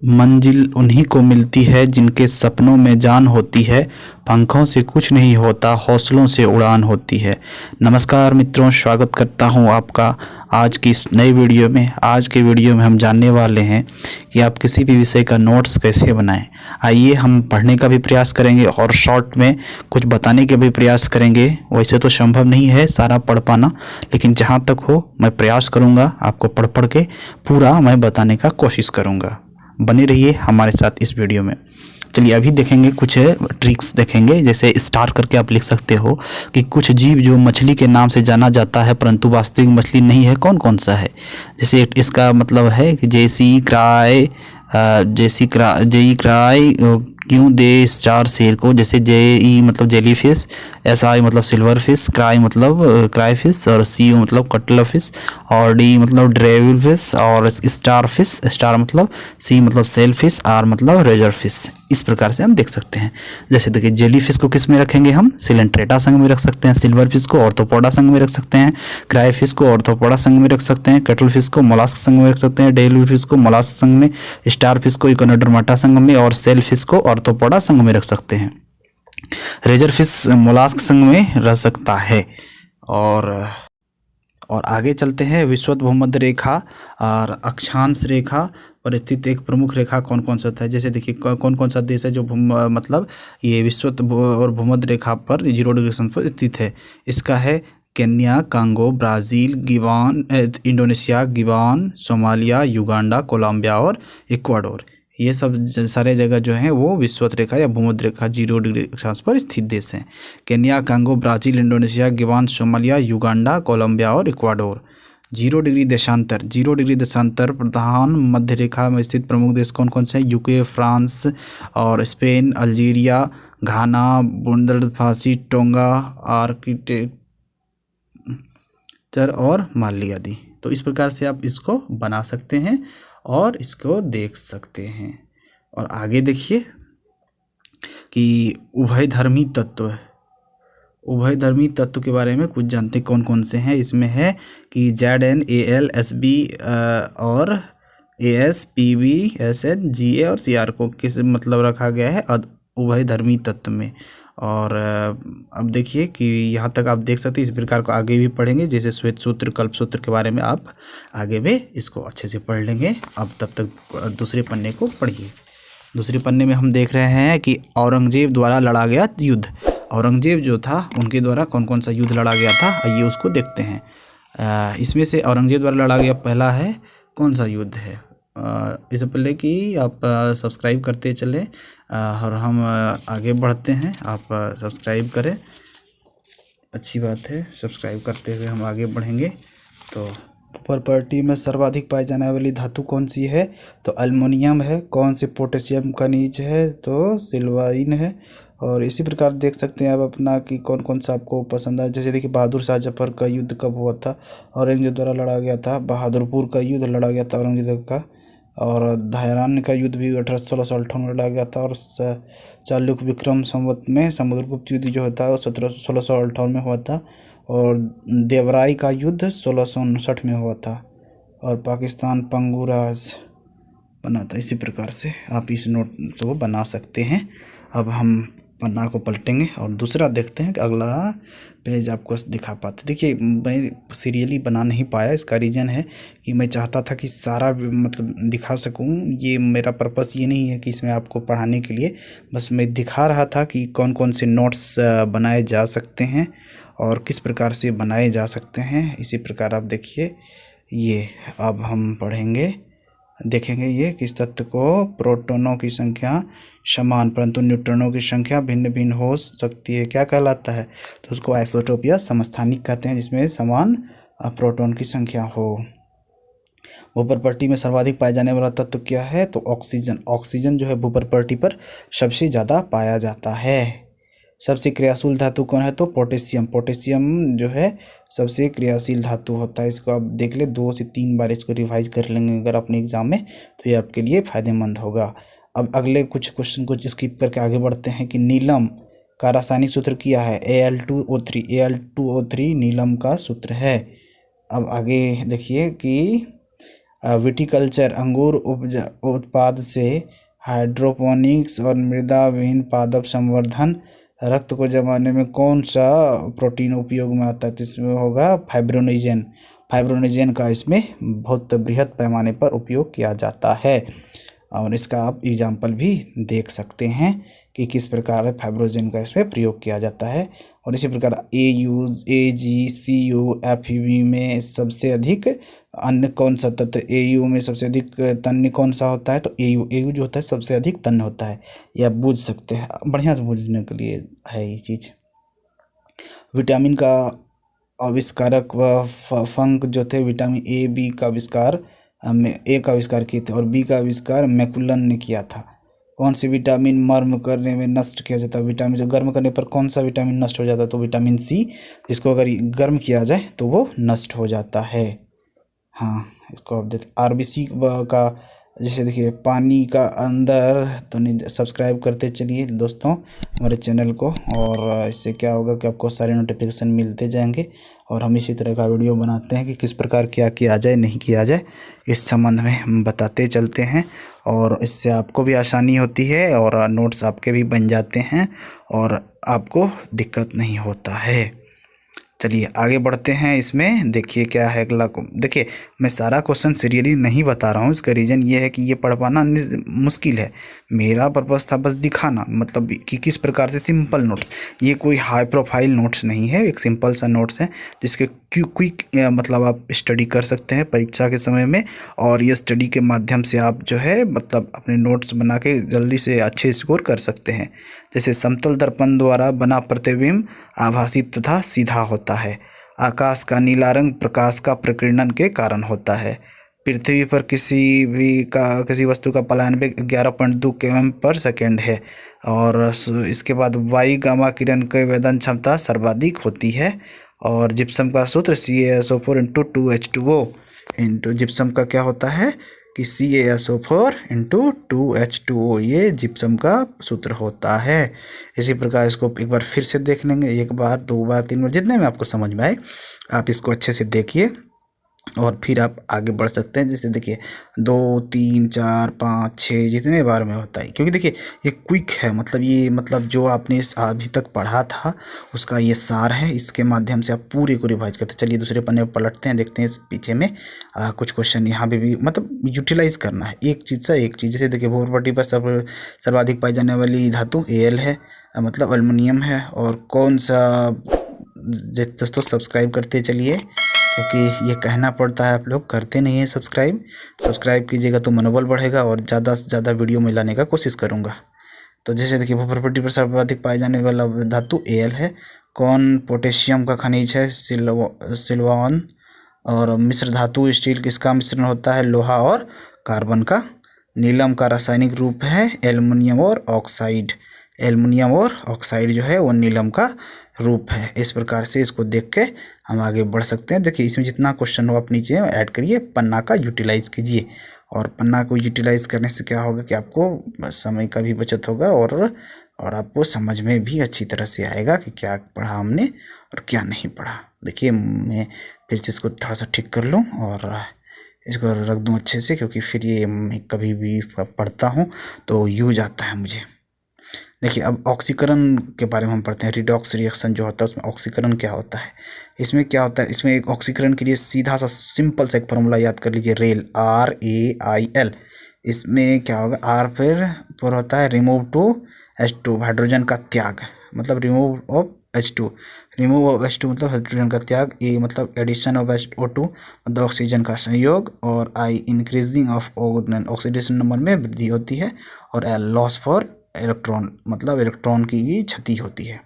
मंजिल उन्हीं को मिलती है जिनके सपनों में जान होती है। पंखों से कुछ नहीं होता, हौसलों से उड़ान होती है। नमस्कार मित्रों, स्वागत करता हूं आपका आज की इस नई वीडियो में। आज के वीडियो में हम जानने वाले हैं कि आप किसी भी विषय का नोट्स कैसे बनाएं। आइए हम पढ़ने का भी प्रयास करेंगे और शॉर्ट में कुछ बताने के भी प्रयास करेंगे। वैसे तो संभव नहीं है सारा पढ़ पाना, लेकिन जहाँ तक हो मैं प्रयास करूँगा, आपको पढ़ पढ़ के पूरा मैं बताने का कोशिश करूँगा। बने रहिए हमारे साथ इस वीडियो में। चलिए अभी देखेंगे, कुछ ट्रिक्स देखेंगे। जैसे स्टार करके आप लिख सकते हो कि कुछ जीव जो मछली के नाम से जाना जाता है परंतु वास्तविक मछली नहीं है, कौन कौन सा है। जैसे इसका मतलब है कि जेई क्राई क्यों दे इस चार शेर को। जैसे जेई मतलब जेली फिश, एस आई मतलब सिल्वर फिश, क्राई मतलब क्राई फिश, और सी मतलब कटल फिश, और डी मतलब ड्रेविल फिश, और स्टार फिश, स्टार मतलब सी मतलब सेल फिश, आर मतलब रेजर फिश। इस प्रकार से हम देख सकते हैं। जैसे देखिए जेली फिश को किस में रखेंगे हम, सिलेंट्रेटा संघ में रख सकते हैं। सिल्वर फिश को ऑर्थोपोडा संघ में रख सकते हैं। क्राई फिश को ऑर्थोपोडा संघ में रख सकते हैं। कटल फिश को मोलास्क संघ में रख सकते हैं। डेविल फिश को मोलास्क संघ में, स्टार फिश को इकोनोडर्माटा संघ में, और सेल फिश को ऑर्थोपोडा संघ में रख सकते हैं। रेजर फिश मोलास्क संघ में रह सकता है। और आगे चलते हैं। विषुवत भूमध्य रेखा और अक्षांश रेखा पर स्थित एक प्रमुख रेखा कौन कौन सा होता है। जैसे देखिए कौन कौन सा देश है जो मतलब ये विषुवत और भूमध्य रेखा पर 0 डिग्री पर स्थित है। इसका है Kenya, Congo, Brazil, Gabon, Indonesia, Gabon, Somalia, Uganda, Colombia और इक्वाडोर। ये सब सारे जगह जो हैं वो विषुवत रेखा या भूमध्य रेखा 0 डिग्री अक्षांश पर स्थित देश हैं। Kenya, Congo, Brazil, Indonesia, Gabon, Somalia, Uganda, Colombia और इक्वाडोर। 0 डिग्री देशांतर, 0 डिग्री देशांतर प्रधान मध्य रेखा में स्थित प्रमुख देश कौन कौन से हैं। यूके, फ्रांस और स्पेन, अल्जीरिया, घाना, बुर्किना फासो, टोंगा, आर्किटेक्चर और माली आदि। तो इस प्रकार से आप इसको बना सकते हैं और इसको देख सकते हैं। और आगे देखिए कि उभयधर्मी तत्व, उभयधर्मी तत्व के बारे में कुछ जानते कौन कौन से हैं। इसमें है कि ZNALSB और ASPBSNGA और CR को किस मतलब रखा गया है उभयधर्मी तत्व में। और अब देखिए कि यहाँ तक आप देख सकते हैं। इस प्रकार को आगे भी पढ़ेंगे, जैसे श्वेत सूत्र, कल्प सूत्र के बारे में आप आगे भी इसको अच्छे से पढ़ लेंगे। अब तब तक दूसरे पन्ने को पढ़िए। दूसरे पन्ने में हम देख रहे हैं कि औरंगजेब द्वारा लड़ा गया युद्ध। औरंगजेब जो था उनके द्वारा कौन कौन सा युद्ध लड़ा गया था, आइए उसको देखते हैं। इसमें से औरंगजेब द्वारा लड़ा गया पहला है कौन सा युद्ध है। इससे पहले कि आप सब्सक्राइब करते चलें और हम आगे बढ़ते हैं, आप सब्सक्राइब करें, अच्छी बात है। सब्सक्राइब करते हुए हम आगे बढ़ेंगे। तो प्रॉपर्टी में सर्वाधिक पाई जाने वाली धातु कौन सी है, तो एल्युमिनियम है। कौन सी पोटेशियम खनिज है, तो सिल्वाइन है। और इसी प्रकार देख सकते हैं आप अपना कि कौन कौन सा आपको पसंद है। जैसे देखिए बहादुर शाह जफर का युद्ध कब हुआ था, औरंगजेब द्वारा लड़ा गया था। बहादुरपुर का युद्ध लड़ा गया था औरंगजेब का। और धायरान का युद्ध भी 1658 में लड़ा गया था। और चालुक्य विक्रम संवत में समुद्रगुप्त युद्ध जो होता है वो 1658 में हुआ था। और देवराय का युद्ध 1659 में हुआ था। और पाकिस्तान पंगुराज बना था। इसी प्रकार से आप इस नोट को बना सकते हैं। अब हम पन्ना को पलटेंगे और दूसरा देखते हैं कि अगला पेज आपको दिखा पाते। देखिए मैं सीरियली बना नहीं पाया, इसका रीज़न है कि मैं चाहता था कि सारा मतलब दिखा सकूं। ये मेरा पर्पस ये नहीं है कि इसमें आपको पढ़ाने के लिए, बस मैं दिखा रहा था कि कौन कौन से नोट्स बनाए जा सकते हैं और किस प्रकार से बनाए जा सकते हैं। इसी प्रकार आप देखिए ये अब हम पढ़ेंगे, देखेंगे ये किस तत्व को प्रोटॉनों की संख्या समान परंतु न्यूट्रॉनों की संख्या भिन्न भिन्न हो सकती है, क्या कहलाता है, तो उसको आइसोटोप या समस्थानिक कहते हैं, जिसमें समान प्रोटॉन की संख्या हो। भूप्रपट्टी में सर्वाधिक पाया जाने वाला तत्व क्या है, तो ऑक्सीजन। ऑक्सीजन जो है भूप्रपट्टी पर सबसे ज़्यादा पाया जाता है। सबसे क्रियाशील धातु कौन है, तो पोटेशियम। पोटेशियम जो है सबसे क्रियाशील धातु होता है। इसको आप देख ले, 2 से 3 बार इसको रिवाइज कर लेंगे अगर अपने एग्जाम में, तो ये आपके लिए फ़ायदेमंद होगा। अब अगले कुछ क्वेश्चन को स्किप करके आगे बढ़ते हैं कि नीलम का रासायनिक सूत्र क्या है, Al2O3। Al2O3 नीलम का सूत्र है। अब आगे देखिए कि विटिकल्चर अंगूर उत्पाद से, हाइड्रोपोनिक्स और मृदा विहीन पादप संवर्धन। रक्त को जमाने में कौन सा प्रोटीन उपयोग में आता है? तो इसमें होगा फाइब्रोनेजन। फाइब्रोनेजन का इसमें बहुत बृहद पैमाने पर उपयोग किया जाता है, और इसका आप एग्जाम्पल भी देख सकते हैं कि किस प्रकार फाइब्रोनेजन का इसमें प्रयोग किया जाता है। और इसी प्रकार AgCuFev में सबसे अधिक अन्य कौन सा तत्व? Au में सबसे अधिक तन्य कौन सा होता है? तो Au जो होता है सबसे अधिक तन्य होता है। ये आप बूझ सकते हैं, बढ़िया से बूझने के लिए है ये चीज़। विटामिन का आविष्कारक व फंक जो थे, विटामिन A का आविष्कार किए थे, और बी का आविष्कार मैकुलन ने किया था। कौन सी विटामिन गर्म करने में नष्ट किया जाता है? विटामिन जो गर्म करने पर कौन सा विटामिन नष्ट हो जाता है? तो विटामिन C, जिसको अगर गर्म किया जाए तो वो नष्ट हो जाता है। हाँ, इसको आप देखते RBC का, जैसे देखिए पानी का अंदर, तो नहीं सब्सक्राइब करते चलिए दोस्तों हमारे चैनल को, और इससे क्या होगा कि आपको सारे नोटिफिकेशन मिलते जाएंगे, और हम इसी तरह का वीडियो बनाते हैं कि किस प्रकार क्या किया जाए नहीं किया जाए, इस संबंध में हम बताते चलते हैं, और इससे आपको भी आसानी होती है और नोट्स आपके भी बन जाते हैं और आपको दिक्कत नहीं होता है। चलिए आगे बढ़ते हैं। इसमें देखिए क्या है अगला देखिए, मैं सारा क्वेश्चन सीरियली नहीं बता रहा हूँ। इसका रीज़न ये है कि ये पढ़ पाना मुश्किल है। मेरा पर्पस था बस दिखाना, मतलब कि किस प्रकार से सिंपल नोट्स, ये कोई हाई प्रोफाइल नोट्स नहीं है, एक सिंपल सा नोट्स है जिसके क्विक मतलब आप स्टडी कर सकते हैं परीक्षा के समय में, और ये स्टडी के माध्यम से आप जो है मतलब अपने नोट्स बना के जल्दी से अच्छे स्कोर कर सकते हैं। जैसे समतल दर्पण द्वारा बना प्रतिबिंब आभासी तथा सीधा होता है। आकाश का नीला रंग प्रकाश का प्रकीर्णन के कारण होता है। पृथ्वी पर किसी वस्तु का पलायन वेग 11.2 km/s है। और इसके बाद वायु गामा किरण की वेदन क्षमता सर्वाधिक होती है। और जिप्सम का सूत्र CaSO4 × 2H2O। जिप्सम का क्या होता है कि CaSO4 × 2H2O, ये जिप्सम का सूत्र होता है। इसी प्रकार इसको एक बार फिर से देख लेंगे, एक बार, दो बार, तीन बार, जितने में आपको समझ में आए आप इसको अच्छे से देखिए और फिर आप आगे बढ़ सकते हैं। जैसे देखिए 2, 3, 4, 5, 6 जितने बार में होता है, क्योंकि देखिए ये क्विक है, मतलब ये मतलब जो आपने अभी तक पढ़ा था उसका ये सार है। इसके माध्यम से आप पूरे को रिवाइज करते। चलिए दूसरे पन्ने पर पलटते हैं, देखते हैं इस पीछे में कुछ क्वेश्चन यहाँ पे भी मतलब यूटिलाइज करना है एक चीज़ से एक चीज़। जैसे देखिए भूमपट्टी पर सर्वाधिक पाई जाने वाली धातु Al है, मतलब एल्युमिनियम है। और कौन सा, दोस्तों सब्सक्राइब करते चलिए, क्योंकि ये कहना पड़ता है, आप लोग करते नहीं हैं सब्सक्राइब कीजिएगा तो मनोबल बढ़ेगा और ज़्यादा से ज़्यादा वीडियो में लाने का कोशिश करूँगा। तो जैसे देखिए भूमपट्टी पर सर्वाधिक पाए जाने वाला धातु Al है। कौन पोटेशियम का खनिज है? सिल्वान। और मिश्र धातु स्टील किसका मिश्रण होता है? लोहा और कार्बन का। नीलम का रासायनिक रूप है एल्युमिनियम और ऑक्साइड। एल्युमिनियम और ऑक्साइड जो है वो नीलम का रूप है। इस प्रकार से इसको देख के हम आगे बढ़ सकते हैं। देखिए इसमें जितना क्वेश्चन हो आप नीचे ऐड करिए, पन्ना का यूटिलाइज कीजिए, और पन्ना को यूटिलाइज करने से क्या होगा कि आपको समय का भी बचत होगा और आपको समझ में भी अच्छी तरह से आएगा कि क्या पढ़ा हमने और क्या नहीं पढ़ा। देखिए मैं फिर से इसको थोड़ा सा ठीक कर लूँ और इसको रख दूँ अच्छे से, क्योंकि फिर ये मैं कभी भी इसका पढ़ता हूँ तो यूज आता है मुझे। देखिए अब ऑक्सीकरण के बारे में हम पढ़ते हैं। रिडॉक्स रिएक्शन जो होता है उसमें ऑक्सीकरण क्या होता है? इसमें क्या होता है, इसमें एक ऑक्सीकरण के लिए सीधा सा सिंपल सा एक फार्मूला याद कर लीजिए, रेल, RAIL। इसमें क्या होगा, R पर होता है रिमूव टू H2, हाइड्रोजन का त्याग, मतलब remove of H2। Remove of H2 मतलब हाइड्रोजन का त्याग। A मतलब एडिशन ऑफ O2 मतलब ऑक्सीजन का संयोग। और I increasing of oxidation number में वृद्धि होती है। और L लॉस फॉर इलेक्ट्रॉन मतलब इलेक्ट्रॉन की ही क्षति होती है।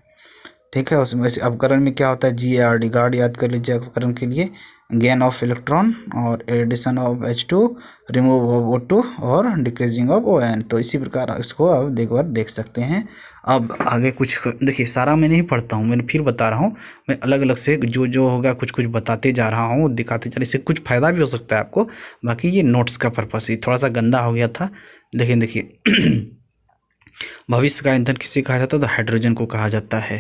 ठीक है, उसमें वैसे अपकरण में क्या होता है? GARD, गार्ड याद कर लीजिए अपकरण के लिए, गेन ऑफ इलेक्ट्रॉन और addition of H2, remove of O2 और डिक्रीजिंग ऑफ ON। तो इसी प्रकार इसको आप एक बार देख सकते हैं। अब आगे कुछ देखिए, सारा मैं नहीं पढ़ता हूँ, मैंने फिर बता रहा हूँ, मैं अलग अलग से जो होगा कुछ कुछ बताते जा रहा हूँ, दिखाते जा रहा हूँ। इससे कुछ फ़ायदा भी हो सकता है आपको, बाकी ये नोट्स का पर्पस ही थोड़ा सा गंदा हो गया था। लेकिन देखिए भविष्य का ईंधन किसे कहा जाता है? तो हाइड्रोजन को कहा जाता है।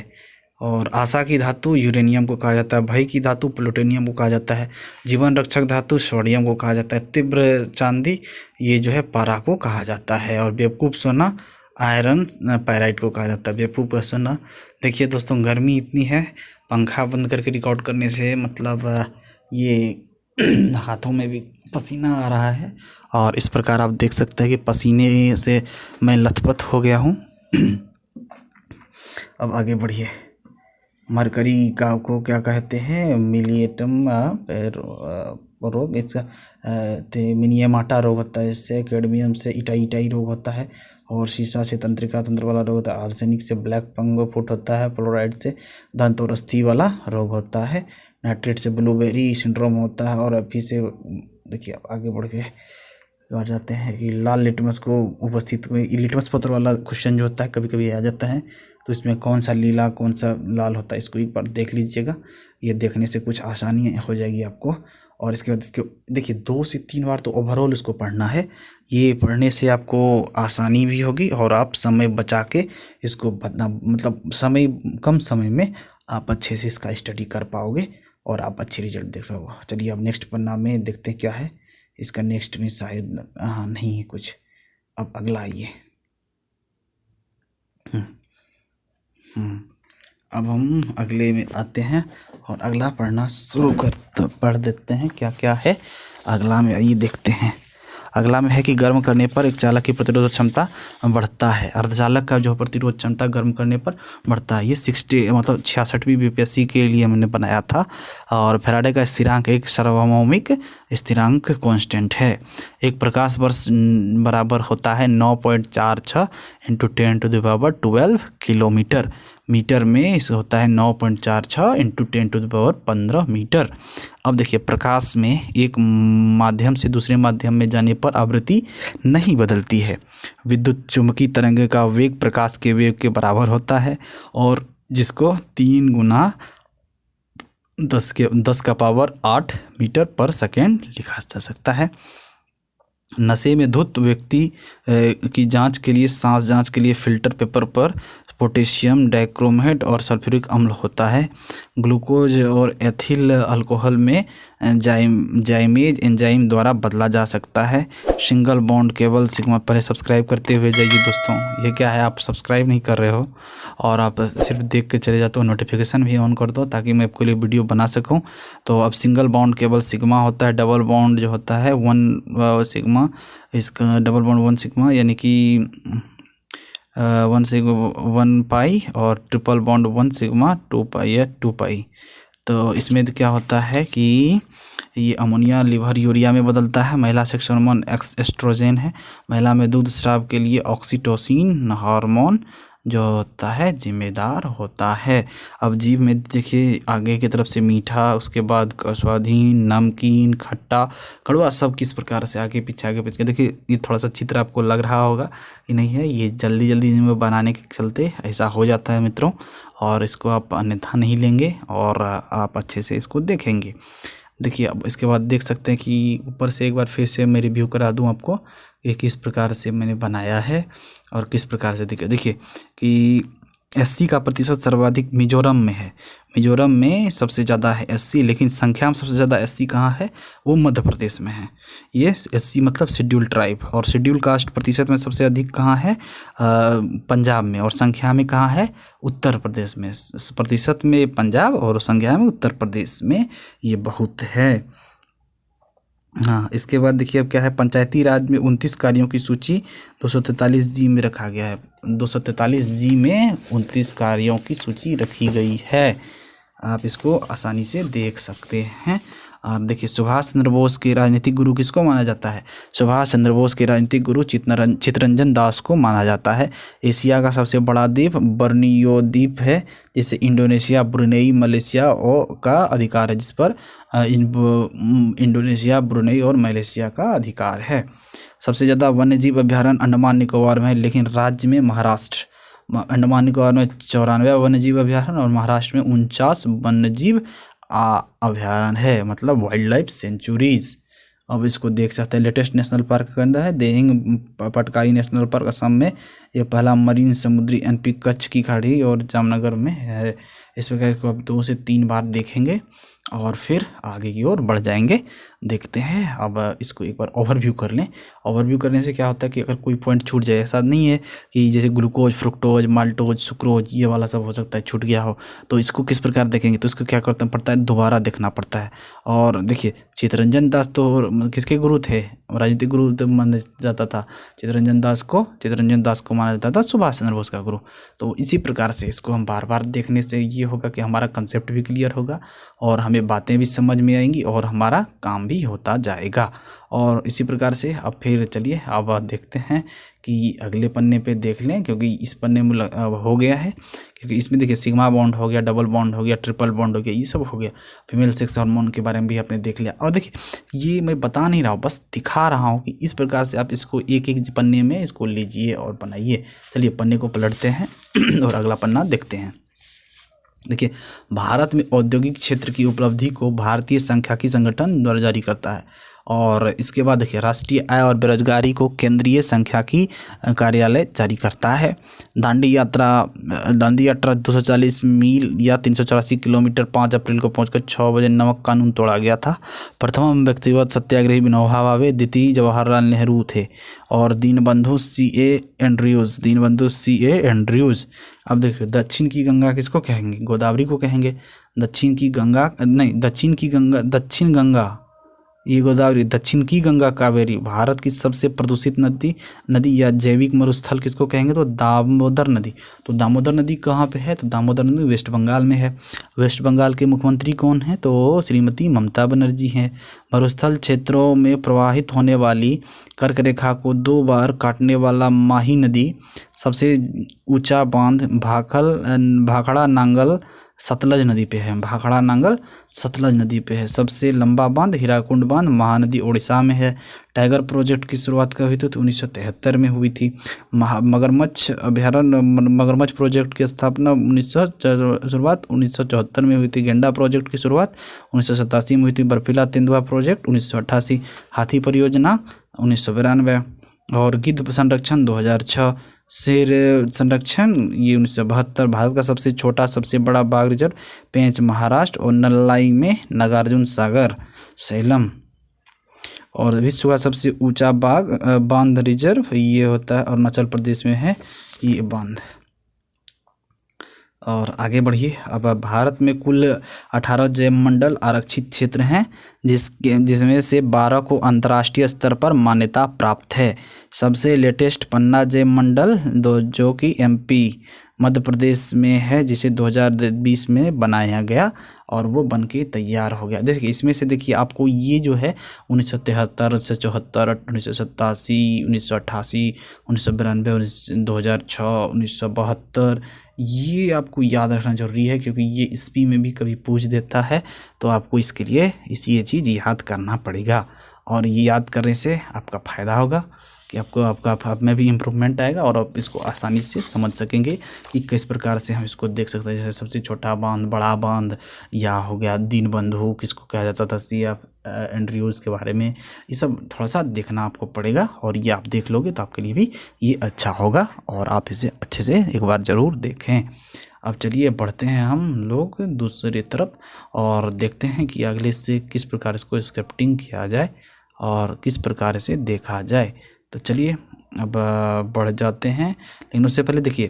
और आशा की धातु यूरेनियम को कहा जाता है, भय की धातु प्लूटोनियम को कहा जाता है, जीवन रक्षक धातु सोडियम को कहा जाता है, तीव्र चांदी ये जो है पारा को कहा जाता है, और बेवकूफ़ सोना आयरन पैराइट को कहा जाता है। बेवकूफ़ सोना। देखिए दोस्तों, गर्मी इतनी है, पंखा बंद करके रिकॉर्ड करने से मतलब ये हाथों में भी पसीना आ रहा है, और इस प्रकार आप देख सकते हैं कि पसीने से मैं लथपथ हो गया हूँ। अब आगे बढ़िए। मरकरी का को क्या कहते हैं? मिलिएटम रोग, इसका मिनियमाटा रोग होता है, इससे कैडमियम से इटाई रोग होता है, और शीशा से तंत्रिका तंत्र वाला रोग होता है, आर्सेनिक से ब्लैक पंगो फुट होता है, फ्लोराइड से दंतोरस्थी वाला रोग होता है, नाइट्रेट से ब्लूबेरी सिंड्रोम होता है, और अभी से देखिए आगे बढ़ के बढ़ जाते हैं कि लाल लिटमस को उपस्थित में लिटमस पत्र वाला क्वेश्चन जो होता है कभी कभी आ जाता है, तो इसमें कौन सा लीला कौन सा लाल होता है, इसको एक बार देख लीजिएगा। ये देखने से कुछ आसानी हो जाएगी आपको। और इसके बाद इसके देखिए 2 से 3 बार तो ओवरऑल इसको पढ़ना है। ये पढ़ने से आपको आसानी भी होगी, और आप समय बचा के इसको मतलब समय कम समय में आप अच्छे से इसका स्टडी कर पाओगे, और आप अच्छे रिजल्ट देख पाओगे। चलिए अब नेक्स्ट पन्ना में देखते हैं क्या है इसका। नेक्स्ट में शायद नहीं है कुछ। अब अगला आइए। अब हम अगले में आते हैं और अगला पढ़ना शुरू पढ़ देते हैं। क्या क्या है अगला में, आइए देखते हैं। अगला में है कि गर्म करने पर एक चालक की प्रतिरोध क्षमता बढ़ता है। अर्धचालक का जो प्रतिरोध क्षमता गर्म करने पर बढ़ता है। ये 66वीं बीपीएससी के लिए मैंने बनाया था। और फैराडे का स्थिरांक एक सार्वभौमिक स्थिरांक कांस्टेंट है। एक प्रकाश वर्ष बराबर होता है 9.46 × 10⁻12 किलोमीटर। मीटर में इस होता है 9.46 × 10⁻15 मीटर। अब देखिए, प्रकाश में एक माध्यम से दूसरे माध्यम में जाने पर आवृत्ति नहीं बदलती है। विद्युत चुम्बकीय तरंग का वेग प्रकाश के वेग के बराबर होता है, और जिसको 3 × 10⁸ मीटर पर सेकेंड लिखा जा सकता है। नशे में धुत व्यक्ति की जांच के लिए, सांस जांच के लिए फिल्टर पेपर पर पोटेशियम डाइक्रोमेट और सल्फ्यूरिक अम्ल होता है। ग्लूकोज और एथिल अल्कोहल में जाइमेज एंजाइम द्वारा बदला जा सकता है। Single bond cable sigma. पहले सब्सक्राइब करते हुए जाइए दोस्तों। ये क्या है, आप सब्सक्राइब नहीं कर रहे हो और आप सिर्फ देख के चले जाते हो। नोटिफिकेशन भी ऑन कर दो ताकि मैं आपके लिए वीडियो बना सकूं। तो अब सिंगल बॉन्ड केबल सिग्मा होता है। डबल बॉन्ड जो होता है 1 सिग्मा। इसका डबल बॉन्ड 1 सिग्मा यानी कि 1 पाई, और ट्रिपल बॉन्ड 1 सिग्मा 2 पाई या 2 पाई। तो इसमें क्या होता है कि ये अमोनिया लिवर यूरिया में बदलता है। महिला सेक्स हार्मोन एस्ट्रोजन है। महिला में दूध स्राव के लिए ऑक्सीटोसिन हार्मोन जो होता है जिम्मेदार होता है। अब जीभ में देखिए आगे की तरफ से मीठा, उसके बाद स्वादहीन, नमकीन, खट्टा, कड़वा, सब किस प्रकार से आगे पीछे देखिए। ये थोड़ा सा चित्र आपको लग रहा होगा कि नहीं है, ये जल्दी में बनाने के चलते ऐसा हो जाता है मित्रों, और इसको आप अन्यथा नहीं लेंगे और आप अच्छे से इसको देखेंगे। देखिए अब इसके बाद देख सकते हैं कि ऊपर से एक बार फिर से मैं रिव्यू करा दूं आपको कि किस प्रकार से मैंने बनाया है और किस प्रकार से देखिए कि एससी का प्रतिशत सर्वाधिक मिजोरम में है। मिजोरम में सबसे ज़्यादा है एससी, लेकिन संख्या में सबसे ज़्यादा एससी कहाँ है, वो मध्य प्रदेश में है। ये एससी मतलब शेड्यूल ट्राइब। और शेड्यूल कास्ट प्रतिशत में सबसे अधिक कहाँ है, पंजाब में। और संख्या में कहाँ है, उत्तर प्रदेश में। प्रतिशत में पंजाब और संख्या में उत्तर प्रदेश में ये बहुत है। हाँ, इसके बाद देखिए अब क्या है, पंचायती राज में 29 कार्यों की सूची 243 जी में रखा गया है। 243 जी में 29 कार्यों की सूची रखी गई है। आप इसको आसानी से देख सकते हैं। और देखिए, सुभाष चंद्र बोस के राजनीतिक गुरु किसको माना जाता है? सुभाष चंद्र बोस के राजनीतिक गुरु चित्तरंजन दास को माना जाता है। एशिया का सबसे बड़ा द्वीप बर्नियो द्वीप है, जिसे इंडोनेशिया, ब्रुनेई, मलेशिया का अधिकार है, जिस पर इंडोनेशिया, ब्रुनेई और मलेशिया का अधिकार है। सबसे ज़्यादा वन्यजीव अभ्यारण्य अंडमान निकोबार में है, लेकिन राज्य में महाराष्ट्र, अंडमान निकोबार में 94 वन्यजीव अभ्यारण्य और महाराष्ट्र में 49 वन्यजीव अभ्यारण्य है, मतलब वाइल्ड लाइफ सेंचुरीज। अब इसको देख सकते हैं। लेटेस्ट नेशनल पार्क के अंदर है देहिंग पटकाई नेशनल पार्क असम में। ये पहला मरीन समुद्री एनपी कच्छ की खाड़ी और जामनगर में है। इस प्रकार इसको आप 2 से 3 बार देखेंगे और फिर आगे की ओर बढ़ जाएंगे। देखते हैं, अब इसको एक बार ओवरव्यू कर लें। ओवरव्यू करने से क्या होता है कि अगर कोई पॉइंट छूट जाए, ऐसा नहीं है कि जैसे ग्लूकोज, फ्रुक्टोज, माल्टोज, सुक्रोज ये वाला सब हो सकता है छूट गया हो, तो इसको किस प्रकार देखेंगे, तो इसको क्या करना पड़ता है, दोबारा देखना पड़ता है। और देखिए चित्तरंजन दास तो किसके गुरु थे, राजनीतिक गुरु तो माना जाता था। चित्तरंजन दास को माना जाता था सुभाष चंद्र बोस का गुरु। तो इसी प्रकार से इसको हम बार बार देखने से ये होगा कि हमारा कंसेप्ट भी क्लियर होगा और हमें बातें भी समझ में आएंगी और हमारा काम भी होता जाएगा। और इसी प्रकार से अब फिर चलिए अब देखते हैं कि अगले पन्ने पे देख लें, क्योंकि इस पन्ने में अब हो गया है, क्योंकि इसमें देखिए सिग्मा बॉन्ड हो गया, डबल बॉन्ड हो गया, ट्रिपल बॉन्ड हो गया, ये सब हो गया। फीमेल सेक्स हार्मोन के बारे में भी आपने देख लिया। और देखिए ये मैं बता नहीं रहा हूँ, बस दिखा रहा हूँ कि इस प्रकार से आप इसको एक एक पन्ने में इसको लीजिए और बनाइए। चलिए पन्ने को पलटते हैं और अगला पन्ना देखते हैं। देखिए भारत में औद्योगिक क्षेत्र की उपलब्धि को भारतीय सांख्यिकी संगठन द्वारा जारी करता है। और इसके बाद देखिए राष्ट्रीय आय और बेरोजगारी को केंद्रीय सांख्यिकी कार्यालय जारी करता है। दांडी यात्रा 240 मील या 384 किलोमीटर 5 अप्रैल को पहुंचकर 6 बजे नमक कानून तोड़ा गया था। प्रथम व्यक्तिगत सत्याग्रही विनोबा भावे, द्वितीय जवाहरलाल नेहरू थे और दीनबंधु सी ए एंड्रयूज। अब देखिए दक्षिण की गंगा किसको कहेंगे, गोदावरी को कहेंगे। दक्षिण गंगा ये गोदावरी, दक्षिण की गंगा कावेरी। भारत की सबसे प्रदूषित नदी या जैविक मरुस्थल किसको कहेंगे, तो दामोदर नदी। तो दामोदर नदी कहाँ पे है, तो दामोदर नदी वेस्ट बंगाल में है। वेस्ट बंगाल के मुख्यमंत्री कौन है, तो श्रीमती ममता बनर्जी हैं। मरुस्थल क्षेत्रों में प्रवाहित होने वाली कर्क रेखा को 2 बार काटने वाला माही नदी। सबसे ऊंचा बांध भाखड़ा नांगल सतलज नदी पे है। भाखड़ा नांगल सतलज नदी पे है। सबसे लंबा बांध हीराकुंड बांध महानदी उड़ीसा में है। टाइगर प्रोजेक्ट की शुरुआत कब हुई थी, तो 1973 में हुई थी। मगरमच्छ अभ्यारण्य, मगरमच्छ प्रोजेक्ट की स्थापना शुरुआत 1974 में हुई थी। गेंडा प्रोजेक्ट की शुरुआत 1987 में हुई थी। बर्फीला तेंदुआ प्रोजेक्ट 1988। हाथी परियोजना 1992 और गिद्ध संरक्षण 2006। शेर संरक्षण ये 1972। भारत का सबसे छोटा सबसे बड़ा बाघ रिजर्व पेंच महाराष्ट्र और नल्लाई में नागार्जुन सागर सैलम। और विश्व का सबसे ऊंचा बांध रिजर्व ये होता है अरुणाचल प्रदेश में है ये बांध। और आगे बढ़िए। अब भारत में कुल 18 जैवमंडल आरक्षित क्षेत्र हैं, जिसमें से 12 को अंतर्राष्ट्रीय स्तर पर मान्यता प्राप्त है। सबसे लेटेस्ट पन्ना जैवमंडल जो कि MP मध्य प्रदेश में है, जिसे 2020 में बनाया गया और वो बन के तैयार हो गया। देखिए इसमें से देखिए आपको ये जो है 1973 से 74, 1987, 1988, 1992, 2006, 1972 ये आपको याद रखना जरूरी है, क्योंकि ये ईस्वी में भी कभी पूछ देता है। तो आपको इसके लिए ये चीज़ याद करना पड़ेगा और ये याद करने से आपका फ़ायदा होगा कि आपको आप में भी इम्प्रूवमेंट आएगा और आप इसको आसानी से समझ सकेंगे कि किस प्रकार से हम इसको देख सकते हैं। जैसे सबसे छोटा बांध, बड़ा बांध, या हो गया दीनबंधु किसको कहा जाता था, एंड्रयूज के बारे में। ये सब थोड़ा सा देखना आपको पड़ेगा और ये आप देख लोगे तो आपके लिए भी ये अच्छा होगा और आप इसे अच्छे से एक बार ज़रूर देखें। अब चलिए बढ़ते हैं हम लोग दूसरी तरफ और देखते हैं कि अगले से किस प्रकार इसको स्क्रिप्टिंग किया जाए और किस प्रकार से देखा जाए। तो चलिए अब बढ़ जाते हैं, लेकिन उससे पहले देखिए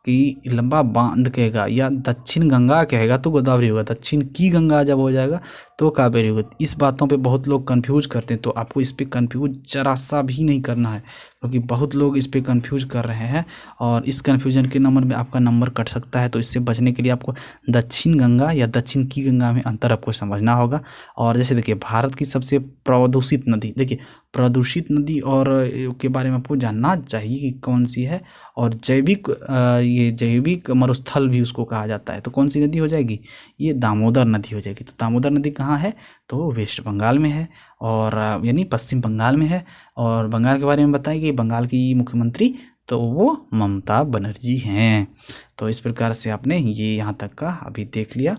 कि लंबा बांध कहेगा या दक्षिण गंगा कहेगा तो गोदावरी होगा, दक्षिण की गंगा जब हो जाएगा तो कावेरी होगा। इस बातों पे बहुत लोग कंफ्यूज करते हैं, तो आपको इस पे कंफ्यूज जरा सा भी नहीं करना है, क्योंकि बहुत लोग इस पे कंफ्यूज कर रहे हैं और इस कंफ्यूजन के नंबर में आपका नंबर कट सकता है। तो इससे बचने के लिए आपको दक्षिण गंगा या दक्षिण की गंगा में अंतर आपको समझना होगा। और जैसे देखिए भारत की सबसे प्रदूषित नदी, देखिए प्रदूषित नदी और के बारे में आपको जानना चाहिए कि कौन सी है। और जैविक मरुस्थल भी उसको कहा जाता है, तो कौन सी नदी हो जाएगी, ये दामोदर नदी हो जाएगी। तो दामोदर नदी कहाँ है, तो वेस्ट बंगाल में है और यानी पश्चिम बंगाल में है। और बंगाल के बारे में बताएं कि बंगाल की मुख्यमंत्री तो वो ममता बनर्जी हैं। तो इस प्रकार से आपने ये यहाँ तक का अभी देख लिया।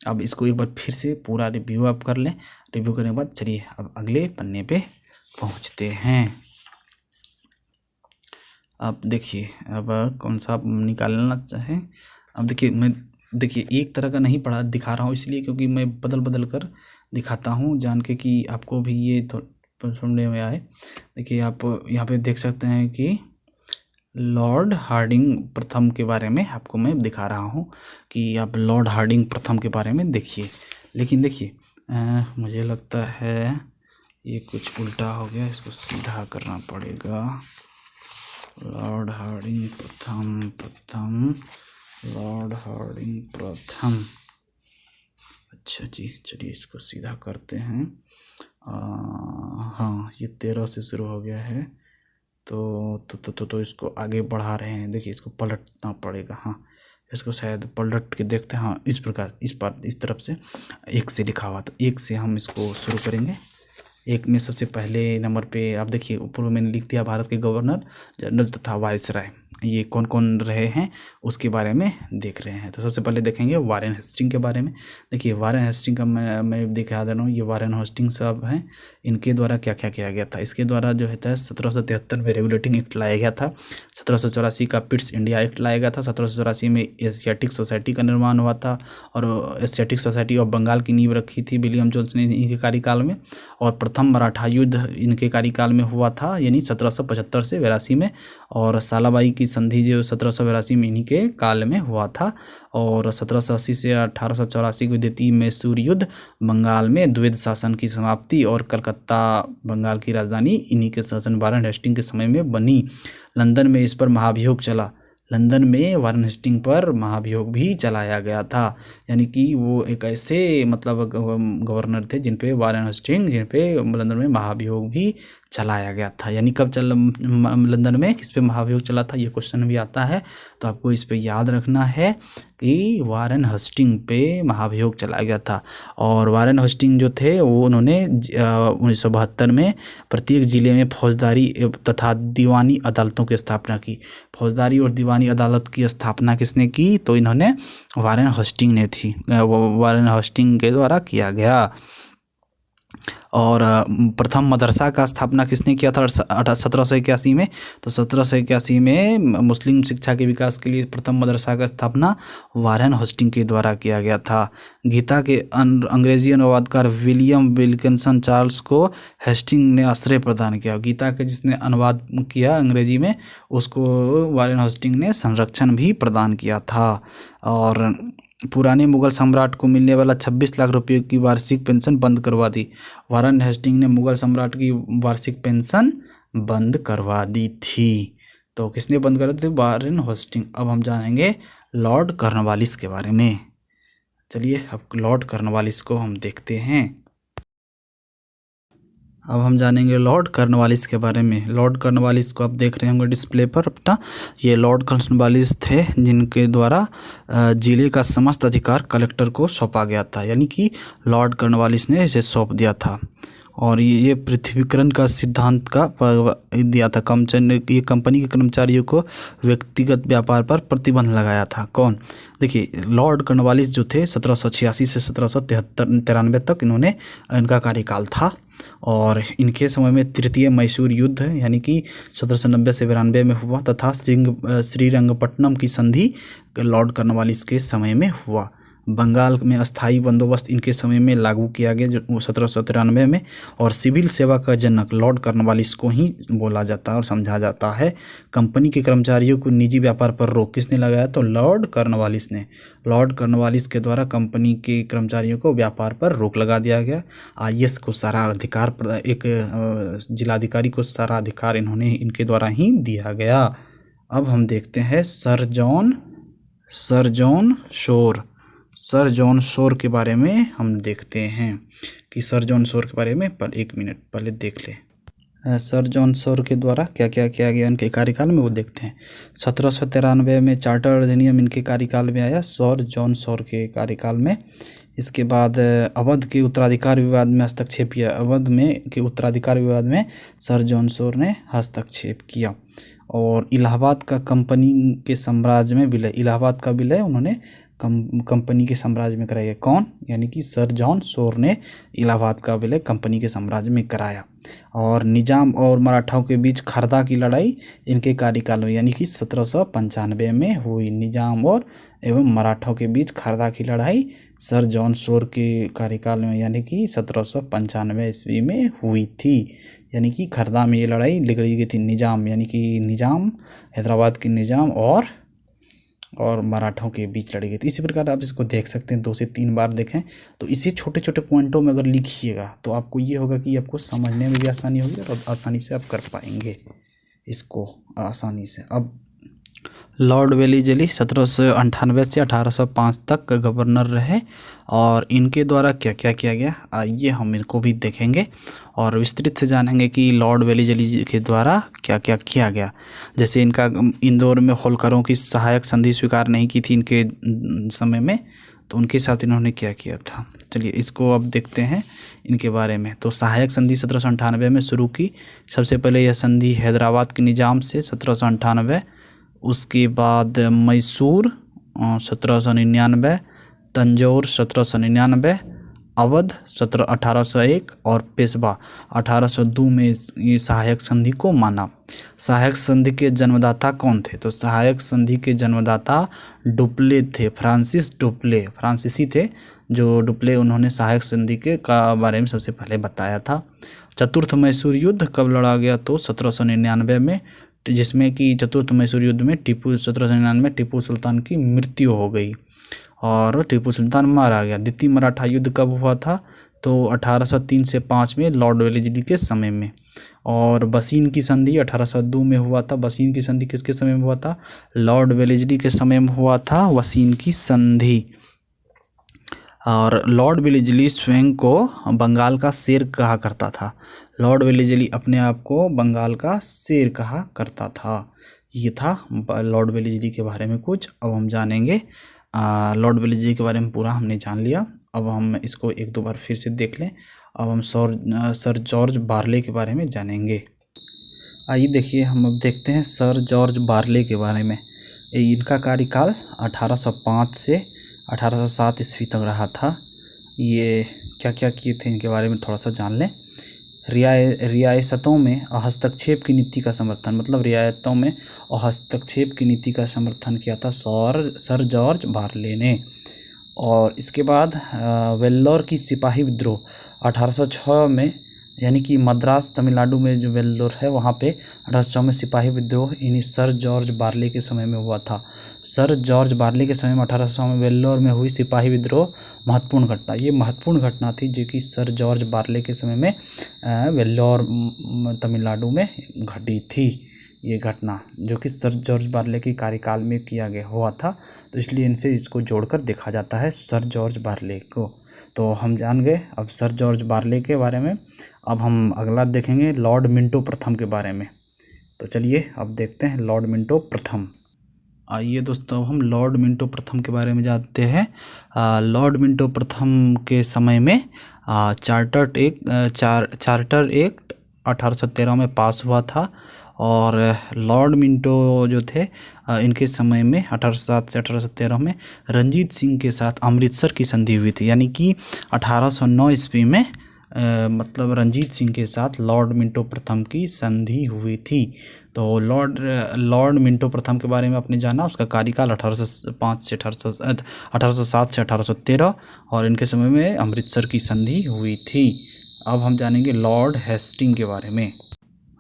अब इसको एक बार फिर से पूरा रिव्यू आप कर लें। रिव्यू करने के बाद चलिए अब अगले पन्ने पे पहुँचते हैं। अब देखिए अब कौन सा आप निकालना चाहें। अब देखिए मैं देखिए एक तरह का नहीं पढ़ा दिखा रहा हूँ इसलिए क्योंकि मैं बदल बदल कर दिखाता हूँ, जान के कि आपको भी ये समझने में आए। देखिए आप यहाँ पे देख सकते हैं कि लॉर्ड हार्डिंग प्रथम के बारे में आपको मैं दिखा रहा हूँ कि आप लॉर्ड हार्डिंग प्रथम के बारे में देखिए। लेकिन देखिए मुझे लगता है ये कुछ उल्टा हो गया, इसको सीधा करना पड़ेगा। लॉर्ड हार्डिंग प्रथम लॉर्ड हार्डिंग प्रथम। अच्छा जी, चलिए इसको सीधा करते हैं। हाँ, ये 13 से शुरू हो गया है तो इसको आगे बढ़ा रहे हैं। देखिए इसको पलटना पड़ेगा। हाँ, इसको शायद पलट के देखते हैं। हाँ, इस प्रकार इस तरफ से 1 से लिखा हुआ, तो 1 से हम इसको शुरू करेंगे। 1 में सबसे पहले नंबर पे आप देखिए ऊपर मैंने लिख दिया भारत के गवर्नर जनरल तथा वायसराय, ये कौन कौन रहे हैं उसके बारे में देख रहे हैं। तो सबसे पहले देखेंगे वारेन हेस्टिंग के बारे में। देखिए वारेन हेस्टिंग का मैं दिखा दे रहा हूँ। ये वारेन हेस्टिंग साहब हैं, इनके द्वारा क्या क्या किया गया था। इसके द्वारा जो है 1773 में रेगुलेटिंग एक्ट लाया गया था। 1784 का पिट्स इंडिया एक्ट लाया गया था। 1784 में एशियाटिक सोसाइटी का निर्माण हुआ था और एशियाटिक सोसाइटी ऑफ बंगाल की नींव रखी थी विलियम जोन्स ने इनके कार्यकाल में। और प्रथम मराठा युद्ध इनके कार्यकाल में हुआ था, यानी 1775 से 82 में। और सालाबाई की संधि जो 1782 में इन्हीं के काल में हुआ था। और 1780 से 1884 को द्वितीय मैसूर युद्ध, बंगाल में द्वैध शासन की समाप्ति और कलकत्ता बंगाल की राजधानी इन्हीं के शासन वारेन हेस्टिंग के समय में बनी। लंदन में इस पर महाभियोग चला। लंदन में वारेन हेस्टिंग पर महाभियोग भी चलाया गया था, यानी कि वो एक ऐसे मतलब गवर्नर थे जिन पे वारेन हेस्टिंग जिन पे लंदन में महाभियोग भी चलाया गया था। यानी कब लंदन में किस पे महाभियोग चला था, ये क्वेश्चन भी आता है, तो आपको इस पे याद रखना है कि वारेन हेस्टिंग पे महाभियोग चलाया गया था। और वारेन हेस्टिंग जो थे वो उन्होंने 1972 में प्रत्येक ज़िले में फौजदारी तथा दीवानी अदालतों की स्थापना की। फौजदारी और दीवानी अदालत की स्थापना किसने की, तो इन्होंने वारेन हेस्टिंग ने थी, वारेन हेस्टिंग के द्वारा किया गया। और प्रथम मदरसा का स्थापना किसने किया था 1781 में, तो 1781 में मुस्लिम शिक्षा के विकास के लिए प्रथम मदरसा का स्थापना वारेन हेस्टिंग के द्वारा किया गया था। गीता के अंग्रेजी अनुवादकार विलियम विल्किंसन चार्ल्स को हेस्टिंग ने आश्रय प्रदान किया। गीता के जिसने अनुवाद किया अंग्रेजी में उसको वारेन हेस्टिंग ने संरक्षण भी प्रदान किया था। और पुराने मुगल सम्राट को मिलने वाला 26 लाख रुपये की वार्षिक पेंशन बंद करवा दी। वारेन हेस्टिंग ने मुगल सम्राट की वार्षिक पेंशन बंद करवा दी थी। तो किसने बंद करा दी, वारेन हेस्टिंग। अब हम जानेंगे लॉर्ड कॉर्नवालिस के बारे में। चलिए अब लॉर्ड कॉर्नवालिस को हम देखते हैं। अब हम जानेंगे लॉर्ड कॉर्नवालिस के बारे में। लॉर्ड कॉर्नवालिस को आप देख रहे होंगे डिस्प्ले पर अपना। ये लॉर्ड कॉर्नवालिस थे जिनके द्वारा जिले का समस्त अधिकार कलेक्टर को सौंपा गया था, यानी कि लॉर्ड कॉर्नवालिस ने इसे सौंप दिया था। और ये पृथ्वीकरण का सिद्धांत का दिया था। ये कंपनी के कर्मचारियों को व्यक्तिगत व्यापार पर प्रतिबंध लगाया था। कौन, देखिए लॉर्ड कॉर्नवालिस जो थे 1786 से 1793 तक इनका कार्यकाल था। और इनके समय में तृतीय मैसूर युद्ध यानी कि 1790 से 92 में हुआ तथा श्रीरंगपट्टनम की संधि लॉर्ड कॉर्नवालिस के समय में हुआ। बंगाल में अस्थाई बंदोबस्त इनके समय में लागू किया गया जो 1793 में। और सिविल सेवा का जनक लॉर्ड कॉर्नवालिस को ही बोला जाता है और समझा जाता है। कंपनी के कर्मचारियों को निजी व्यापार पर रोक किसने लगाया, तो लॉर्ड कॉर्नवालिस ने। लॉर्ड कॉर्नवालिस के द्वारा कंपनी के कर्मचारियों को व्यापार पर रोक लगा दिया गया। आईएएस को सारा अधिकार, एक जिलाधिकारी को सारा अधिकार इनके द्वारा ही दिया गया। अब हम देखते हैं सर जॉन शोर के बारे में हम देखते हैं कि सर जॉन शोर के बारे में पर 1 मिनट पहले देख ले। सर जॉन शोर के द्वारा क्या क्या किया गया इनके कार्यकाल में वो देखते हैं। 1793 में चार्टर अधिनियम इनके कार्यकाल में आया, सर जॉन शोर के कार्यकाल में। इसके बाद अवध के उत्तराधिकार विवाद में हस्तक्षेप किया। अवध में के उत्तराधिकार विवाद में सर जॉन शोर ने हस्तक्षेप किया। और इलाहाबाद का कंपनी के साम्राज्य में विलय, इलाहाबाद का विलय उन्होंने कंपनी के साम्राज्य में कराया। कौन, यानी कि सर जॉन शोर ने इलाहाबाद का विलय कंपनी के साम्राज्य में कराया। और निजाम और मराठाओं के बीच खरदा की लड़ाई इनके कार्यकाल में यानी कि 1795 में हुई। निजाम और एवं मराठाओं के बीच खरदा की लड़ाई सर जॉन शोर के कार्यकाल में यानी कि 1795 ईस्वी में हुई थी। यानी कि खरदा में ये लड़ाई लड़ी गई थी। निजाम यानी कि निजाम, हैदराबाद के निजाम और मराठों के बीच लड़ी गई थी। इसी प्रकार आप इसको देख सकते हैं, 2 से 3 बार देखें तो इसी छोटे छोटे पॉइंटों में अगर लिखिएगा तो आपको ये होगा कि आपको समझने में भी आसानी होगी और आसानी से आप कर पाएंगे इसको आसानी से। अब लॉर्ड वेलीजली 1798 से 1805 तक गवर्नर रहे और इनके द्वारा क्या क्या किया गया आइए हम इनको भी देखेंगे और विस्तृत से जानेंगे कि लॉर्ड वेलीजली के द्वारा क्या क्या किया गया। जैसे इनका इंदौर में होलकरों की सहायक संधि स्वीकार नहीं की थी इनके समय में, तो उनके साथ इन्होंने क्या किया था। चलिए इसको अब देखते हैं इनके बारे में। तो सहायक संधि 1798 में शुरू की। सबसे पहले यह संधि हैदराबाद के निजाम से 1798, उसके बाद मैसूर 1799, तंजौर 1799, अवध 1801 और पेशवा 1802 में ये सहायक संधि को माना। सहायक संधि के जन्मदाता कौन थे? तो सहायक संधि के जन्मदाता डुप्ले थे, फ्रांसिस डुप्ले, फ्रांसीसी थे जो डुप्ले, उन्होंने सहायक संधि के बारे में सबसे पहले बताया था। चतुर्थ मैसूर युद्ध कब लड़ा गया? तो 1799 में, जिसमें कि चतुर्थ मैसूर युद्ध में 1799 में टीपू सुल्तान की मृत्यु हो गई और टीपू सुल्तान मारा गया। द्वितीय मराठा युद्ध कब हुआ था? तो 1803 से 5 में लॉर्ड वेलीजली के समय में। और बसीन की संधि 1802 में हुआ था। बसीन की संधि किसके समय में हुआ था? लॉर्ड वेलीजली के समय में हुआ था बसीन की संधि। और लॉर्ड वेलीजली स्वयं को बंगाल का शेर कहा करता था। लॉर्ड वेलीजली अपने आप को बंगाल का शेर कहा करता था। ये था लॉर्ड वेलीजली के बारे में कुछ। अब हम जानेंगे लॉर्ड वेलीजली के बारे में पूरा हमने जान लिया। अब हम इसको 1-2 बार फिर से देख लें। अब हम सर जॉर्ज बारले के बारे में जानेंगे। आइए देखिए, हम अब देखते हैं सर जॉर्ज बारले के बारे में। इनका कार्यकाल 1805 से 1807 ईस्वी तक रहा था। ये क्या क्या किए थे इनके बारे में थोड़ा सा जान लें। रियासतों में हस्तक्षेप की नीति का समर्थन, मतलब रियायतों में हस्तक्षेप की नीति का समर्थन किया था सर जॉर्ज बारले ने। और इसके बाद वेल्लोर की सिपाही विद्रोह 1806 में, यानी कि मद्रास तमिलनाडु में जो वेल्लोर है वहाँ पे 1806 में सिपाही विद्रोह इन्हीं सर जॉर्ज बारले के समय में हुआ था। सर जॉर्ज बारले के समय में 1800 में वेल्लोर में हुई सिपाही विद्रोह महत्वपूर्ण घटना, ये महत्वपूर्ण घटना थी जो कि सर जॉर्ज बारले के समय में वेल्लोर तमिलनाडु में घटी थी। ये घटना जो कि सर जॉर्ज बारले के कार्यकाल में किया गया हुआ था, तो इसलिए इनसे इसको जोड़कर देखा जाता है सर जॉर्ज बारले को। तो हम जान गए अब सर जॉर्ज बारले के बारे में। अब हम अगला देखेंगे लॉर्ड मिंटो प्रथम के बारे में। तो चलिए अब देखते हैं लॉर्ड मिंटो प्रथम। आइए दोस्तों, अब हम लॉर्ड मिंटो प्रथम के बारे में जानते हैं। लॉर्ड मिंटो प्रथम के समय में चार्टर एक्ट 1813 में पास हुआ था। और लॉर्ड मिंटो जो थे इनके समय में 1807 से 1813 में रंजीत सिंह के साथ अमृतसर की संधि हुई थी। यानी कि 1809 ईस्वी में मतलब रंजीत सिंह के साथ लॉर्ड मिंटो प्रथम की संधि हुई थी। तो लॉर्ड मिंटो प्रथम के बारे में आपने जाना। उसका कार्यकाल 1807 से 1813 और इनके समय में अमृतसर की संधि हुई थी। अब हम जानेंगे लॉर्ड हेस्टिंग के बारे में।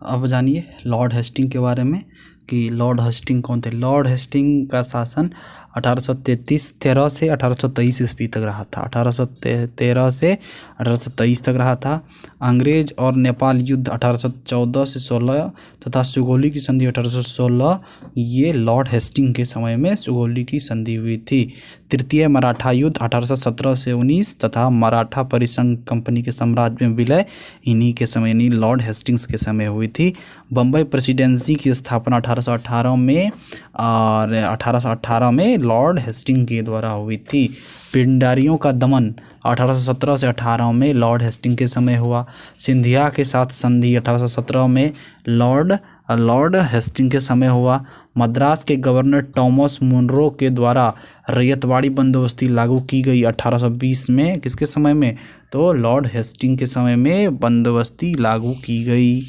अब जानिए लॉर्ड हेस्टिंग के बारे में कि लॉर्ड हेस्टिंग कौन थे। लॉर्ड हेस्टिंग का शासन 1813 से 1823 ईस्वी तक रहा था। 1813 से 1823 तक रहा था। अंग्रेज और नेपाल युद्ध 1814 से 16 तथा सुगौली की संधि 1816, ये लॉर्ड हेस्टिंग के समय में सुगौली की संधि हुई थी। तृतीय मराठा युद्ध 1817 से 19 तथा मराठा परिसंघ कंपनी के साम्राज्य में विलय इन्हीं के समय, यानी लॉर्ड हेस्टिंग्स के समय हुई थी। बम्बई प्रेसिडेंसी की स्थापना 1818 में और 1818 में लॉर्ड हेस्टिंग के द्वारा हुई थी। पिंडारियों का दमन 1817 से 18 में लॉर्ड हेस्टिंग के समय हुआ। सिंधिया के साथ संधि 1817 में लॉर्ड लॉर्ड हेस्टिंग के समय हुआ। मद्रास के गवर्नर टॉमस मुनरो के द्वारा रैयतवाड़ी बंदोबस्ती लागू की गई 1820 में। किसके समय में? तो लॉर्ड हेस्टिंग के समय में बंदोबस्ती लागू की गई।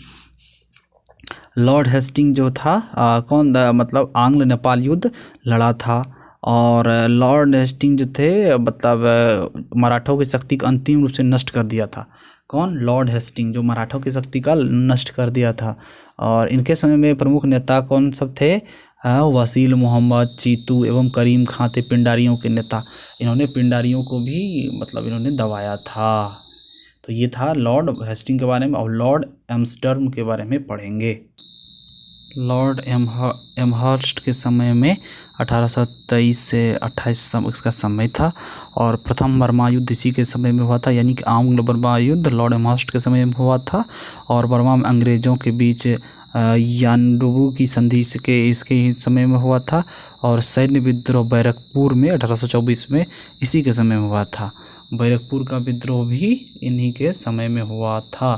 लॉर्ड हेस्टिंग जो था मतलब आंग्ल नेपाल युद्ध लड़ा था। और लॉर्ड हेस्टिंग जो थे मतलब मराठों की शक्ति को अंतिम रूप से नष्ट कर दिया था। कौन? लॉर्ड हेस्टिंग, जो मराठों की शक्ति का नष्ट कर दिया था। और इनके समय में प्रमुख नेता कौन सब थे? वसील मोहम्मद, चीतू एवं करीम खां थे पिंडारियों के नेता। इन्होंने पिंडारियों को भी मतलब इन्होंने दबाया था। तो ये था लॉर्ड हेस्टिंग के बारे में। और लॉर्ड एम्स्टर्म के बारे में पढ़ेंगे। लॉर्ड एमहर्स्ट के समय में 1823 से 28 इसका समय था। और प्रथम बर्मा युद्ध इसी के समय में हुआ था, यानी कि आंग्ल बर्मा युद्ध लॉर्ड एमहर्स्ट के समय में हुआ था। और बर्मा में अंग्रेज़ों के बीच यानडुबू की संधि इसके ही समय में हुआ था। और सैन्य विद्रोह बैरकपुर में 1824 में इसी के समय में हुआ था। बैरकपुर का विद्रोह भी इन्हीं के समय में हुआ था।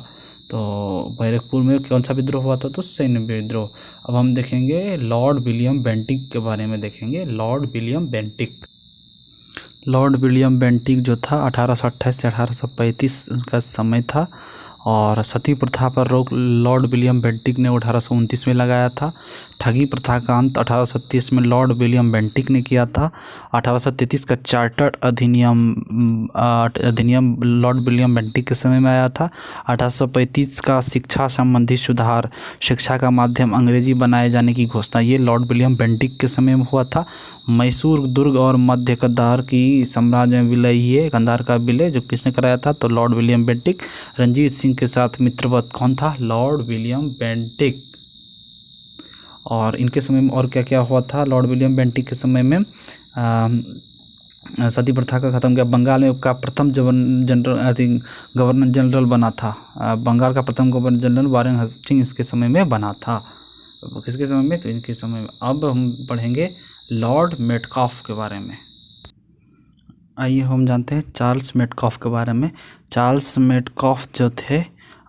तो बैरकपुर में कौन सा विद्रोह हुआ था? तो सैन्य विद्रोह। अब हम देखेंगे लॉर्ड विलियम बेंटिक के बारे में देखेंगे। Lord William Bentinck. Lord William Bentinck जो था 1828 से 1835 का समय था। और सती प्रथा पर रोक लॉर्ड विलियम बेंटिक ने 1829 में लगाया था। ठगी प्रथा का अंत 1830 में लॉर्ड विलियम बेंटिक ने किया था। 1833 का चार्टर अधिनियम लॉर्ड विलियम बेंटिक के समय में आया था। 1835 का शिक्षा संबंधी सुधार, शिक्षा का माध्यम अंग्रेजी बनाए जाने की घोषणा, ये लॉर्ड विलियम बेंटिक के समय में हुआ था। मैसूर दुर्ग और मध्य कंधार की साम्राज्य में विलय, ये कंधार का विलय जो किसने कराया था? तो Lord William Bentinck. Ranjit Singh के साथ मित्रवत कौन था? Lord William Bentinck. और इनके समय में और क्या क्या हुआ था? लॉर्ड विलियम बेंटिक के समय में सती प्रथा का खत्म किया। बंगाल में का प्रथम गवर्नर जनरल बना था। बंगाल का प्रथम गवर्नर जनरल वारेन हेस्टिंग इसके समय में बना था। किसके समय में? तो इनके समय में। अब हम पढ़ेंगे लॉर्ड मेटकाफ के बारे में। आइए हम जानते हैं चार्ल्स मेटकाफ के बारे में। चार्ल्स मेटकाफ जो थे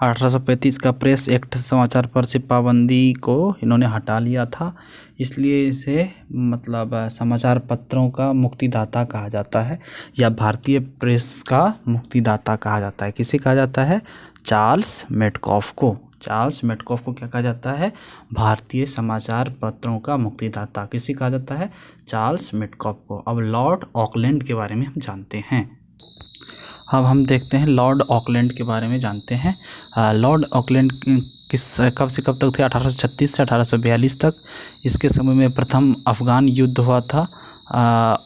1835 का प्रेस एक्ट, समाचार पर से पाबंदी को इन्होंने हटा लिया था। इसलिए इसे मतलब समाचार पत्रों का मुक्तिदाता कहा जाता है, या भारतीय प्रेस का मुक्तिदाता कहा जाता है। किसे कहा जाता है? चार्ल्स मेटकाफ को। चार्ल्स मेटकाफ को क्या कहा जाता है? भारतीय समाचार पत्रों का मुक्तिदाता। किसे कहा जाता है? चार्ल्स मेटकाफ को। अब लॉर्ड ऑकलैंड के बारे में हम जानते हैं। अब हम देखते हैं लॉर्ड ऑकलैंड के बारे में जानते हैं। लॉर्ड ऑकलैंड कब से कब तक थे? 1836 से 1842 तक। इसके समय में प्रथम अफगान युद्ध हुआ था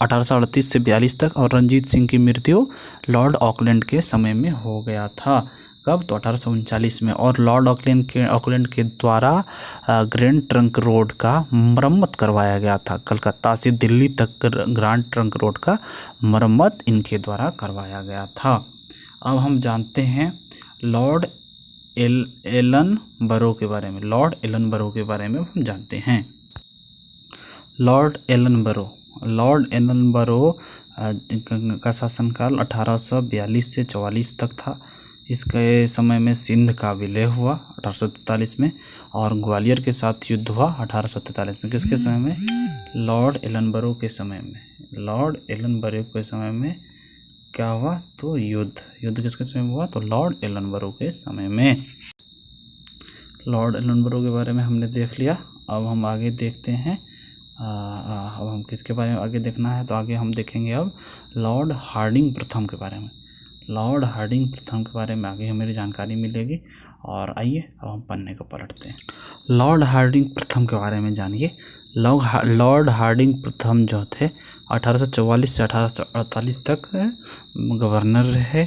1838 से 42 तक। और रंजीत सिंह की मृत्यु लॉर्ड ऑकलैंड के समय में हो गया था। कब? तो 1839 में। और लॉर्ड ऑकलैंड के द्वारा ग्रैंड ट्रंक रोड का मरम्मत करवाया गया था। कलकत्ता से दिल्ली तक ग्रैंड ट्रंक रोड का मरम्मत इनके द्वारा करवाया गया था। अब हम जानते हैं लॉर्ड एलन बरो के बारे में। लॉर्ड एलन बरो के बारे में हम जानते हैं। लॉर्ड एलन बरो का शासनकाल 1842 से 44 तक था। इसके समय में सिंध का विलय हुआ 1843 में। और ग्वालियर के साथ युद्ध हुआ 1843 में। किसके समय में? लॉर्ड एलन बरो के समय में। लॉर्ड एलन बरो के समय में क्या हुआ? तो युद्ध किसके समय में हुआ? तो लॉर्ड एलन बरो के समय में। लॉर्ड एलन बरो के बारे में हमने देख लिया। अब हम आगे देखते हैं। अब हम किसके बारे में आगे देखना है? तो आगे हम देखेंगे अब लॉर्ड हार्डिंग प्रथम के बारे में। लॉर्ड हार्डिंग प्रथम के बारे में आगे हमें जानकारी मिलेगी। और आइए अब हम पन्ने को पलटते हैं। लॉर्ड हार्डिंग प्रथम के बारे में जानिए। लॉर्ड हार्डिंग प्रथम जो थे 1844 से 1848 तक गवर्नर रहे।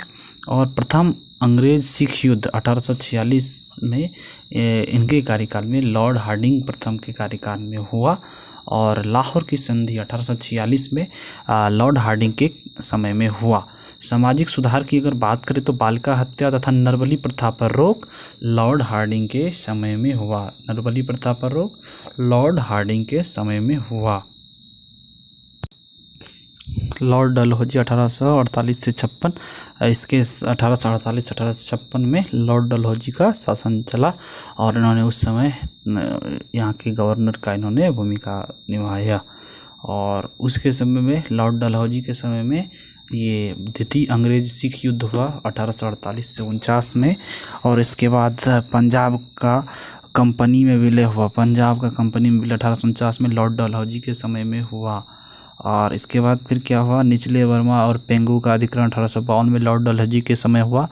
और प्रथम अंग्रेज सिख युद्ध 1846 में इनके कार्यकाल में लॉर्ड हार्डिंग प्रथम के कार्यकाल में हुआ। और लाहौर की संधि 1846 में लॉर्ड हार्डिंग के समय में हुआ। सामाजिक सुधार की अगर बात करें तो बालिका हत्या तथा नरबली प्रथा पर रोक लॉर्ड हार्डिंग के समय में हुआ। नरबली प्रथा पर रोक लॉर्ड हार्डिंग के समय में हुआ। लॉर्ड डलहौजी 1848 से 56, इसके 1848 से 1856 में लॉर्ड डलहौजी का शासन चला और इन्होंने उस समय यहाँ के गवर्नर का इन्होंने भूमिका निभाया। और उसके समय में लॉर्ड डलहौजी के समय में ये द्वितीय अंग्रेज सिख युद्ध हुआ 1848 से 49 में। और इसके बाद पंजाब का कंपनी में विलय हुआ, पंजाब का कंपनी में विलय 1849 में लॉर्ड डलहौजी के समय में हुआ। और इसके बाद फिर क्या हुआ, निचले बर्मा और पेंगू का अधिग्रहण 1852 में लॉर्ड डलहौजी के समय हुआ।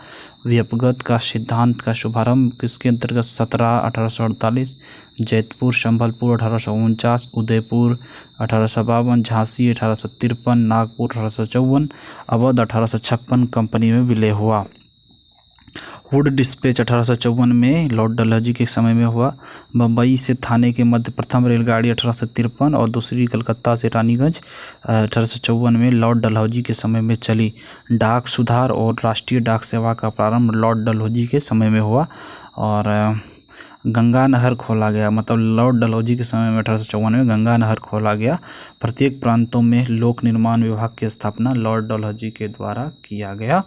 व्यपगत का सिद्धांत का शुभारंभ किसके अंतर्गत 1848, जैतपुर संभलपुर 1849, उदयपुर 1852, झांसी 1853, नागपुर 1854, अवध 1856 कंपनी में विलय हुआ। वुड डिस्पैच 1854 में लॉर्ड डलहौजी के समय में हुआ। बम्बई से थाने के मध्य प्रथम रेलगाड़ी 1853 और दूसरी कलकत्ता से रानीगंज 1854 में लॉर्ड डलहौजी के समय में चली। डाक सुधार और राष्ट्रीय डाक सेवा का प्रारंभ लॉर्ड डलहौजी के समय में हुआ। और गंगा नहर खोला गया, मतलब लॉर्ड डलहौजी के समय में 1854 में गंगा नहर खोला गया। प्रत्येक प्रांतों में लोक निर्माण विभाग की स्थापना लॉर्ड डलहौजी के द्वारा किया गया।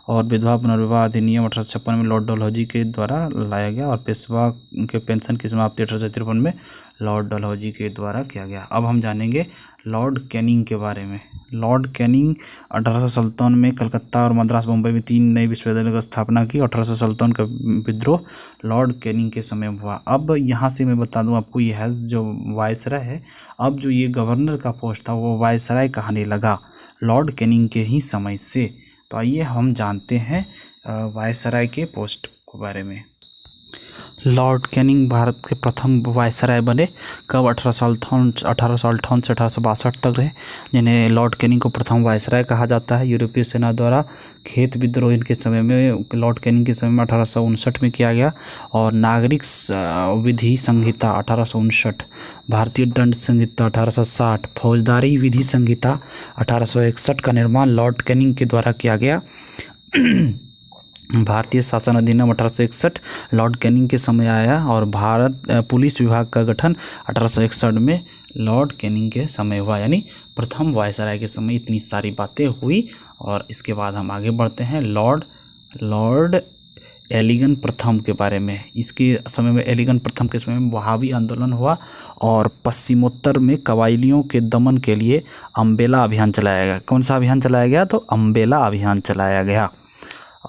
और विधवा पुनर्विवाह अधिनियम 1856 में लॉर्ड डलहौजी के द्वारा लाया गया। और पेशवा के पेंशन की समाप्ति 1853 में लॉर्ड डलहौजी के द्वारा किया गया। अब हम जानेंगे लॉर्ड कैनिंग के बारे में। लॉर्ड कैनिंग 1857 में कलकत्ता और मद्रास बम्बई में 3 नए विश्वविद्यालयों की स्थापना की। 1857 का विद्रोह लॉर्ड कैनिंग के समय में हुआ। अब यहाँ से मैं बता दूँ आपको, यह जो वायसराय है, अब जो ये गवर्नर का पोस्ट था वो वायसराय कहने लगा लॉर्ड कैनिंग के ही समय से। तो आइए हम जानते हैं वायसराय के पोस्ट के बारे में। लॉर्ड कैनिंग भारत के प्रथम वायसराय बने। कब? 1858 से 1862 तक रहे, जिन्हें लॉर्ड कैनिंग को प्रथम वायसराय कहा जाता है। यूरोपीय सेना द्वारा खेत विद्रोह इनके समय में, लॉर्ड कैनिंग के समय में 1859 में किया गया। और नागरिक विधि संहिता 1859, भारतीय दंड संहिता 1860, फौजदारी विधि संहिता 1861 का निर्माण लॉर्ड कैनिंग के द्वारा किया गया। भारतीय शासन अधिनियम 1861 लॉर्ड कैनिंग के समय आया। और भारत पुलिस विभाग का गठन 1861 में लॉर्ड कैनिंग के समय हुआ, यानी प्रथम वायसराय के समय इतनी सारी बातें हुई। और इसके बाद हम आगे बढ़ते हैं लॉर्ड एलिगन प्रथम के बारे में। इसके समय में, एलिगन प्रथम के समय में वहाबी आंदोलन हुआ और पश्चिमोत्तर में कबायलियों के दमन के लिए अम्बेला अभियान चलाया गया। कौन सा अभियान चलाया गया? तो अम्बेला अभियान चलाया गया।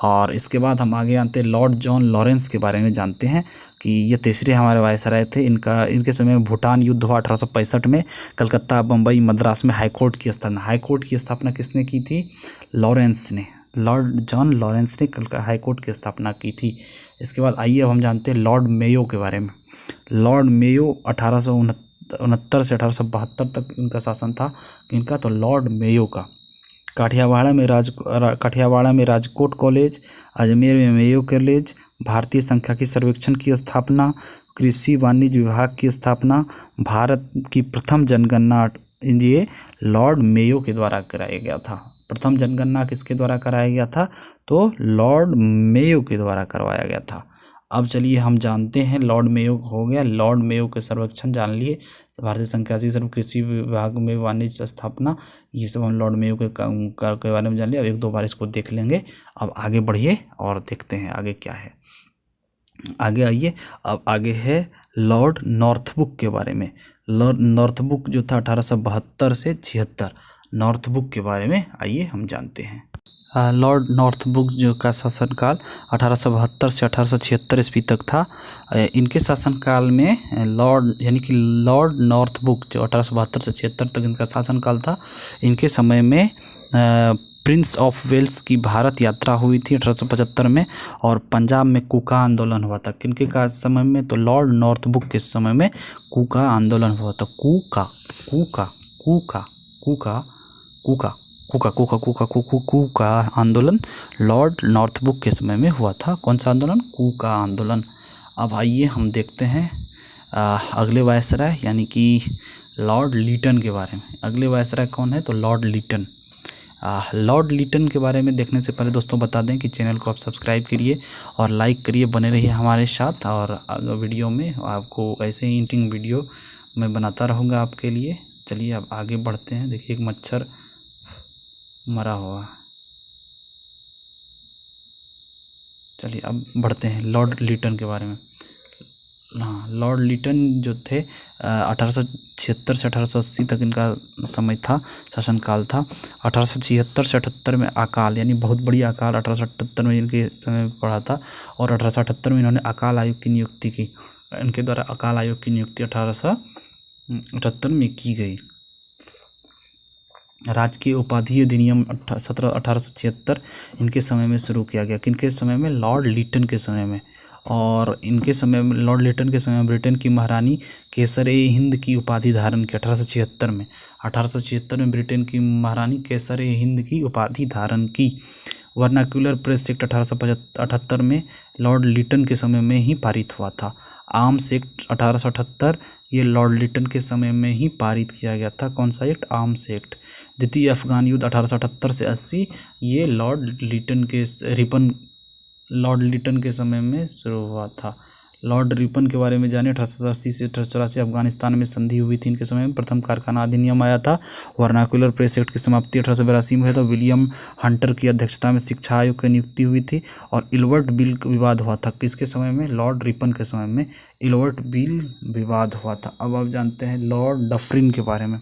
और इसके बाद हम आगे आते हैं लॉर्ड जॉन लॉरेंस के बारे में जानते हैं कि ये तीसरे हमारे वायसराय थे। इनके समय में भूटान युद्ध हुआ 1865 में। कलकत्ता, बम्बई, मद्रास में हाईकोर्ट की स्थापना किसने की थी? लॉरेंस ने, लॉर्ड जॉन लॉरेंस ने हाईकोर्ट की स्थापना की थी। इसके बाद आइए अब हम जानते हैं लॉर्ड मेयो के बारे में। लॉर्ड मेयो 1869 से 1872 तक इनका शासन था। इनका तो लॉर्ड मेयो का काठियावाड़ में राजकोट कॉलेज, अजमेर में मेयो कॉलेज, भारतीय सांख्यिकी सर्वेक्षण की स्थापना, कृषि वाणिज्य विभाग की स्थापना, भारत की प्रथम जनगणना ये लॉर्ड मेयो के द्वारा कराया गया था। प्रथम जनगणना किसके द्वारा कराया गया था? तो लॉर्ड मेयो के द्वारा करवाया गया था। अब चलिए हम जानते हैं, लॉर्ड मेयो हो गया, लॉर्ड मेयो के सर्वेक्षण जान लिए, भारतीय सांख्यिकी सर्व कृषि विभाग में वाणिज्य स्थापना, ये सब हम लॉर्ड मेयो के बारे में जान लिया। अब 1-2 बार इसको देख लेंगे। अब आगे बढ़िए और देखते हैं आगे क्या है। आगे आइए, अब आगे है लॉर्ड नॉर्थबुक के बारे में। लॉर्ड नॉर्थबुक जो था 1872 से 76, नॉर्थबुक के बारे में आइए हम जानते हैं। लॉर्ड नॉर्थबुक जो का शासनकाल 1872 से 1876 ईस्वी तक था। इनके शासनकाल में लॉर्ड नॉर्थबुक जो 1872 से 76 तक इनका शासनकाल था। इनके समय में प्रिंस ऑफ वेल्स की भारत यात्रा हुई थी 1875 में। और पंजाब में कूका आंदोलन हुआ था। किनके का समय में? तो लॉर्ड नॉर्थबुक के समय में कूका आंदोलन हुआ था। कूका आंदोलन लॉर्ड नॉर्थबुक के समय में हुआ था। कौन सा आंदोलन? कूका आंदोलन। अब आइए हम देखते हैं अगले वायसराय यानी कि लॉर्ड लीटन के बारे में। अगले वायसराय कौन है? तो लॉर्ड लीटन। लॉर्ड लीटन के बारे में देखने से पहले दोस्तों बता दें कि चैनल को आप सब्सक्राइब करिए और लाइक करिए, बने रहिए हमारे साथ। और वीडियो में आपको ऐसे ही इंटरेस्टिंग वीडियो मैं बनाता रहूँगा आपके लिए। चलिए अब आगे बढ़ते हैं। देखिए एक मच्छर मरा हुआ। चलिए अब बढ़ते हैं लॉर्ड लिटन के बारे में। हाँ, लॉर्ड लिटन जो थे 1876 से 1880 तक इनका समय था, शासनकाल था। 1876 से 78 में अकाल यानी बहुत बड़ी अकाल 1878 में इनके समय में पड़ा था, और 1878 में इन्होंने अकाल आयोग की नियुक्ति की। इनके द्वारा अकाल आयोग की नियुक्ति 1878 में की गई। राजकीय उपाधि अधिनियम 1876 इनके समय में शुरू किया गया। किनके समय में? लॉर्ड लिटन के समय में। और इनके समय में, लॉर्ड लिटन के समय में, ब्रिटेन की महारानी केसर ए हिंद की उपाधि धारण की 1876 में। 1876 में ब्रिटेन की महारानी केसर ए हिंद की उपाधि धारण की। वर्नाक्यूलर प्रेस एक्ट 1878 में लॉर्ड लिटन के समय में ही पारित हुआ था। आर्म्स एक्ट 1878 ये लॉर्ड लिटन के समय में ही पारित किया गया था। कौन सा एक्ट? Arms act. द्वितीय अफगान युद्ध 1878 से 80 ये लॉर्ड लिटन के समय में शुरू हुआ था। लॉर्ड रिपन के बारे में जाने। 1880 से 1884 अफगानिस्तान में संधि हुई थी इनके समय में। प्रथम कारखाना अधिनियम आया था। वर्नाक्यूलर प्रेस एक्ट की समाप्ति 1882 में हुई। तो विलियम हंटर की अध्यक्षता में शिक्षा आयोग की नियुक्ति हुई थी। और इल्बर्ट बिल विवाद हुआ था किसके समय में? लॉर्ड रिपन के समय में इल्बर्ट बिल विवाद हुआ था। अब आप जानते हैं लॉर्ड डफरिन के बारे में।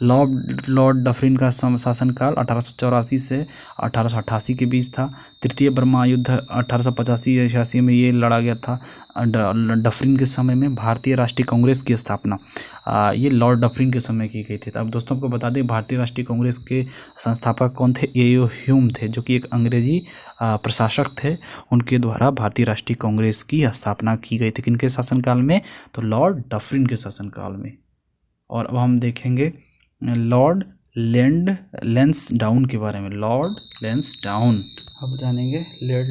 लॉर्ड डफरिन का शासनकाल 1884 से 1888 के बीच था। तृतीय बर्मा युद्ध 1885-86 में ये लड़ा गया था। डफरिन के समय में भारतीय राष्ट्रीय कांग्रेस की स्थापना ये लॉर्ड डफरिन के समय की गई थी। तो अब दोस्तों को बता दें, भारतीय राष्ट्रीय कांग्रेस के संस्थापक कौन थे? ए.ओ. ह्यूम थे, जो कि एक अंग्रेजी प्रशासक थे। उनके द्वारा भारतीय राष्ट्रीय कांग्रेस की स्थापना की गई थी। किनके शासनकाल में? तो लॉर्ड डफरिन के शासनकाल में। और अब हम देखेंगे लॉर्ड लैंसडाउन के बारे में। लॉर्ड लैंसडाउन अब जानेंगे लॉर्ड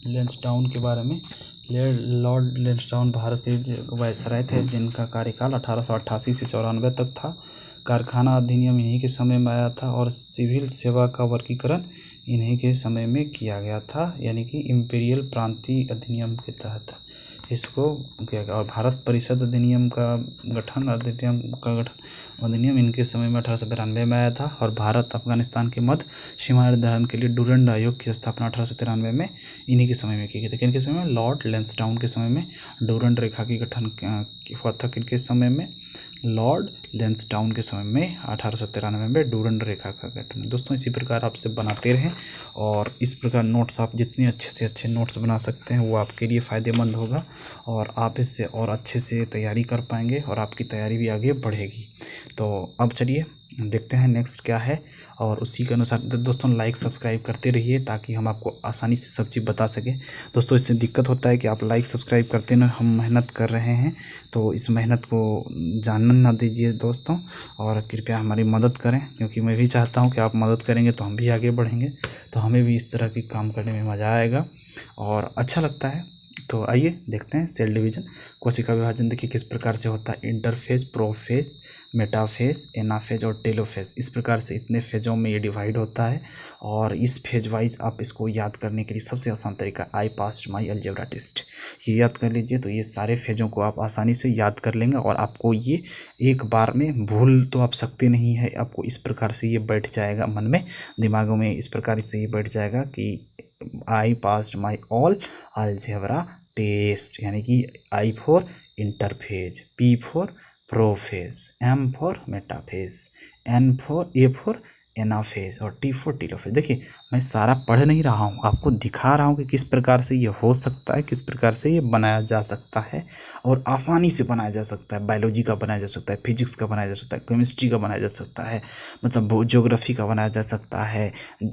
लैंसडाउन के बारे में। लॉर्ड लैंसडाउन भारत के वायसराय थे, जिनका कार्यकाल 1888 से 94 तक था। कारखाना अधिनियम इन्हीं के समय में आया था, और सिविल सेवा का वर्गीकरण इन्हीं के समय में किया गया था, यानी कि इम्पीरियल प्रांतीय अधिनियम के तहत इसको किया गया। और भारत परिषद अधिनियम का गठन अधिनियम इनके समय में 1892 में आया था। और भारत अफगानिस्तान के मध्य सीमा निर्धारण के लिए डूरंड आयोग की स्थापना 1893 में इन्हीं के समय में की गई थी। किनके समय में? लॉर्ड लैंसडाउन के समय में डूरंड रेखा की गठन हुआ था। किनके समय में? लॉर्ड लैंसडाउन के समय में 1893 में डूरंड रेखा का गठन। दोस्तों इसी प्रकार आपसे बनाते रहें, और इस प्रकार नोट्स आप जितने अच्छे से अच्छे नोट्स बना सकते हैं वो आपके लिए फ़ायदेमंद होगा, और आप इससे और अच्छे से तैयारी कर पाएंगे, और आपकी तैयारी भी आगे बढ़ेगी। तो अब चलिए देखते हैं नेक्स्ट क्या है, और उसी के अनुसार दोस्तों लाइक सब्सक्राइब करते रहिए, ताकि हम आपको आसानी से सब चीज़ बता सकें। दोस्तों इससे दिक्कत होता है कि आप लाइक सब्सक्राइब करते ना, हम मेहनत कर रहे हैं, तो इस मेहनत को जानने ना दीजिए दोस्तों, और कृपया हमारी मदद करें, क्योंकि मैं भी चाहता हूं कि आप मदद करेंगे तो हम भी आगे बढ़ेंगे, तो हमें भी इस तरह की काम करने में मज़ा आएगा और अच्छा लगता है। तो आइए देखते हैं सेल डिवीज़न, कोशिका विभाजन देखिए किस प्रकार से होता है। इंटरफेज, प्रोफेज, मेटाफेज, एनाफेज और टेलोफेज, इस प्रकार से इतने फेजों में ये डिवाइड होता है। और इस फेज वाइज आप इसको याद करने के लिए सबसे आसान तरीका I passed my algebra test, ये याद कर लीजिए। तो ये सारे फेजों को आप आसानी से याद कर लेंगे, और आपको ये एक बार में भूल तो आप सकते नहीं है, आपको इस प्रकार से ये बैठ जाएगा मन में, दिमागों में इस प्रकार से ये बैठ जाएगा कि I passed my all algebra test, यानी कि I for interphase, P for prophase, M for metaphase, A for anaphase और टी फॉर टीलोफेज। देखिए मैं सारा पढ़ नहीं रहा हूँ, आपको दिखा रहा हूँ कि किस प्रकार से ये हो सकता है, किस प्रकार से ये बनाया जा सकता है, और आसानी से बनाया जा सकता है। बायोलॉजी का बनाया जा सकता है, फिजिक्स का बनाया जा सकता है, केमिस्ट्री का बनाया जा सकता है, मतलब ज्योग्राफी का बनाया जा सकता है,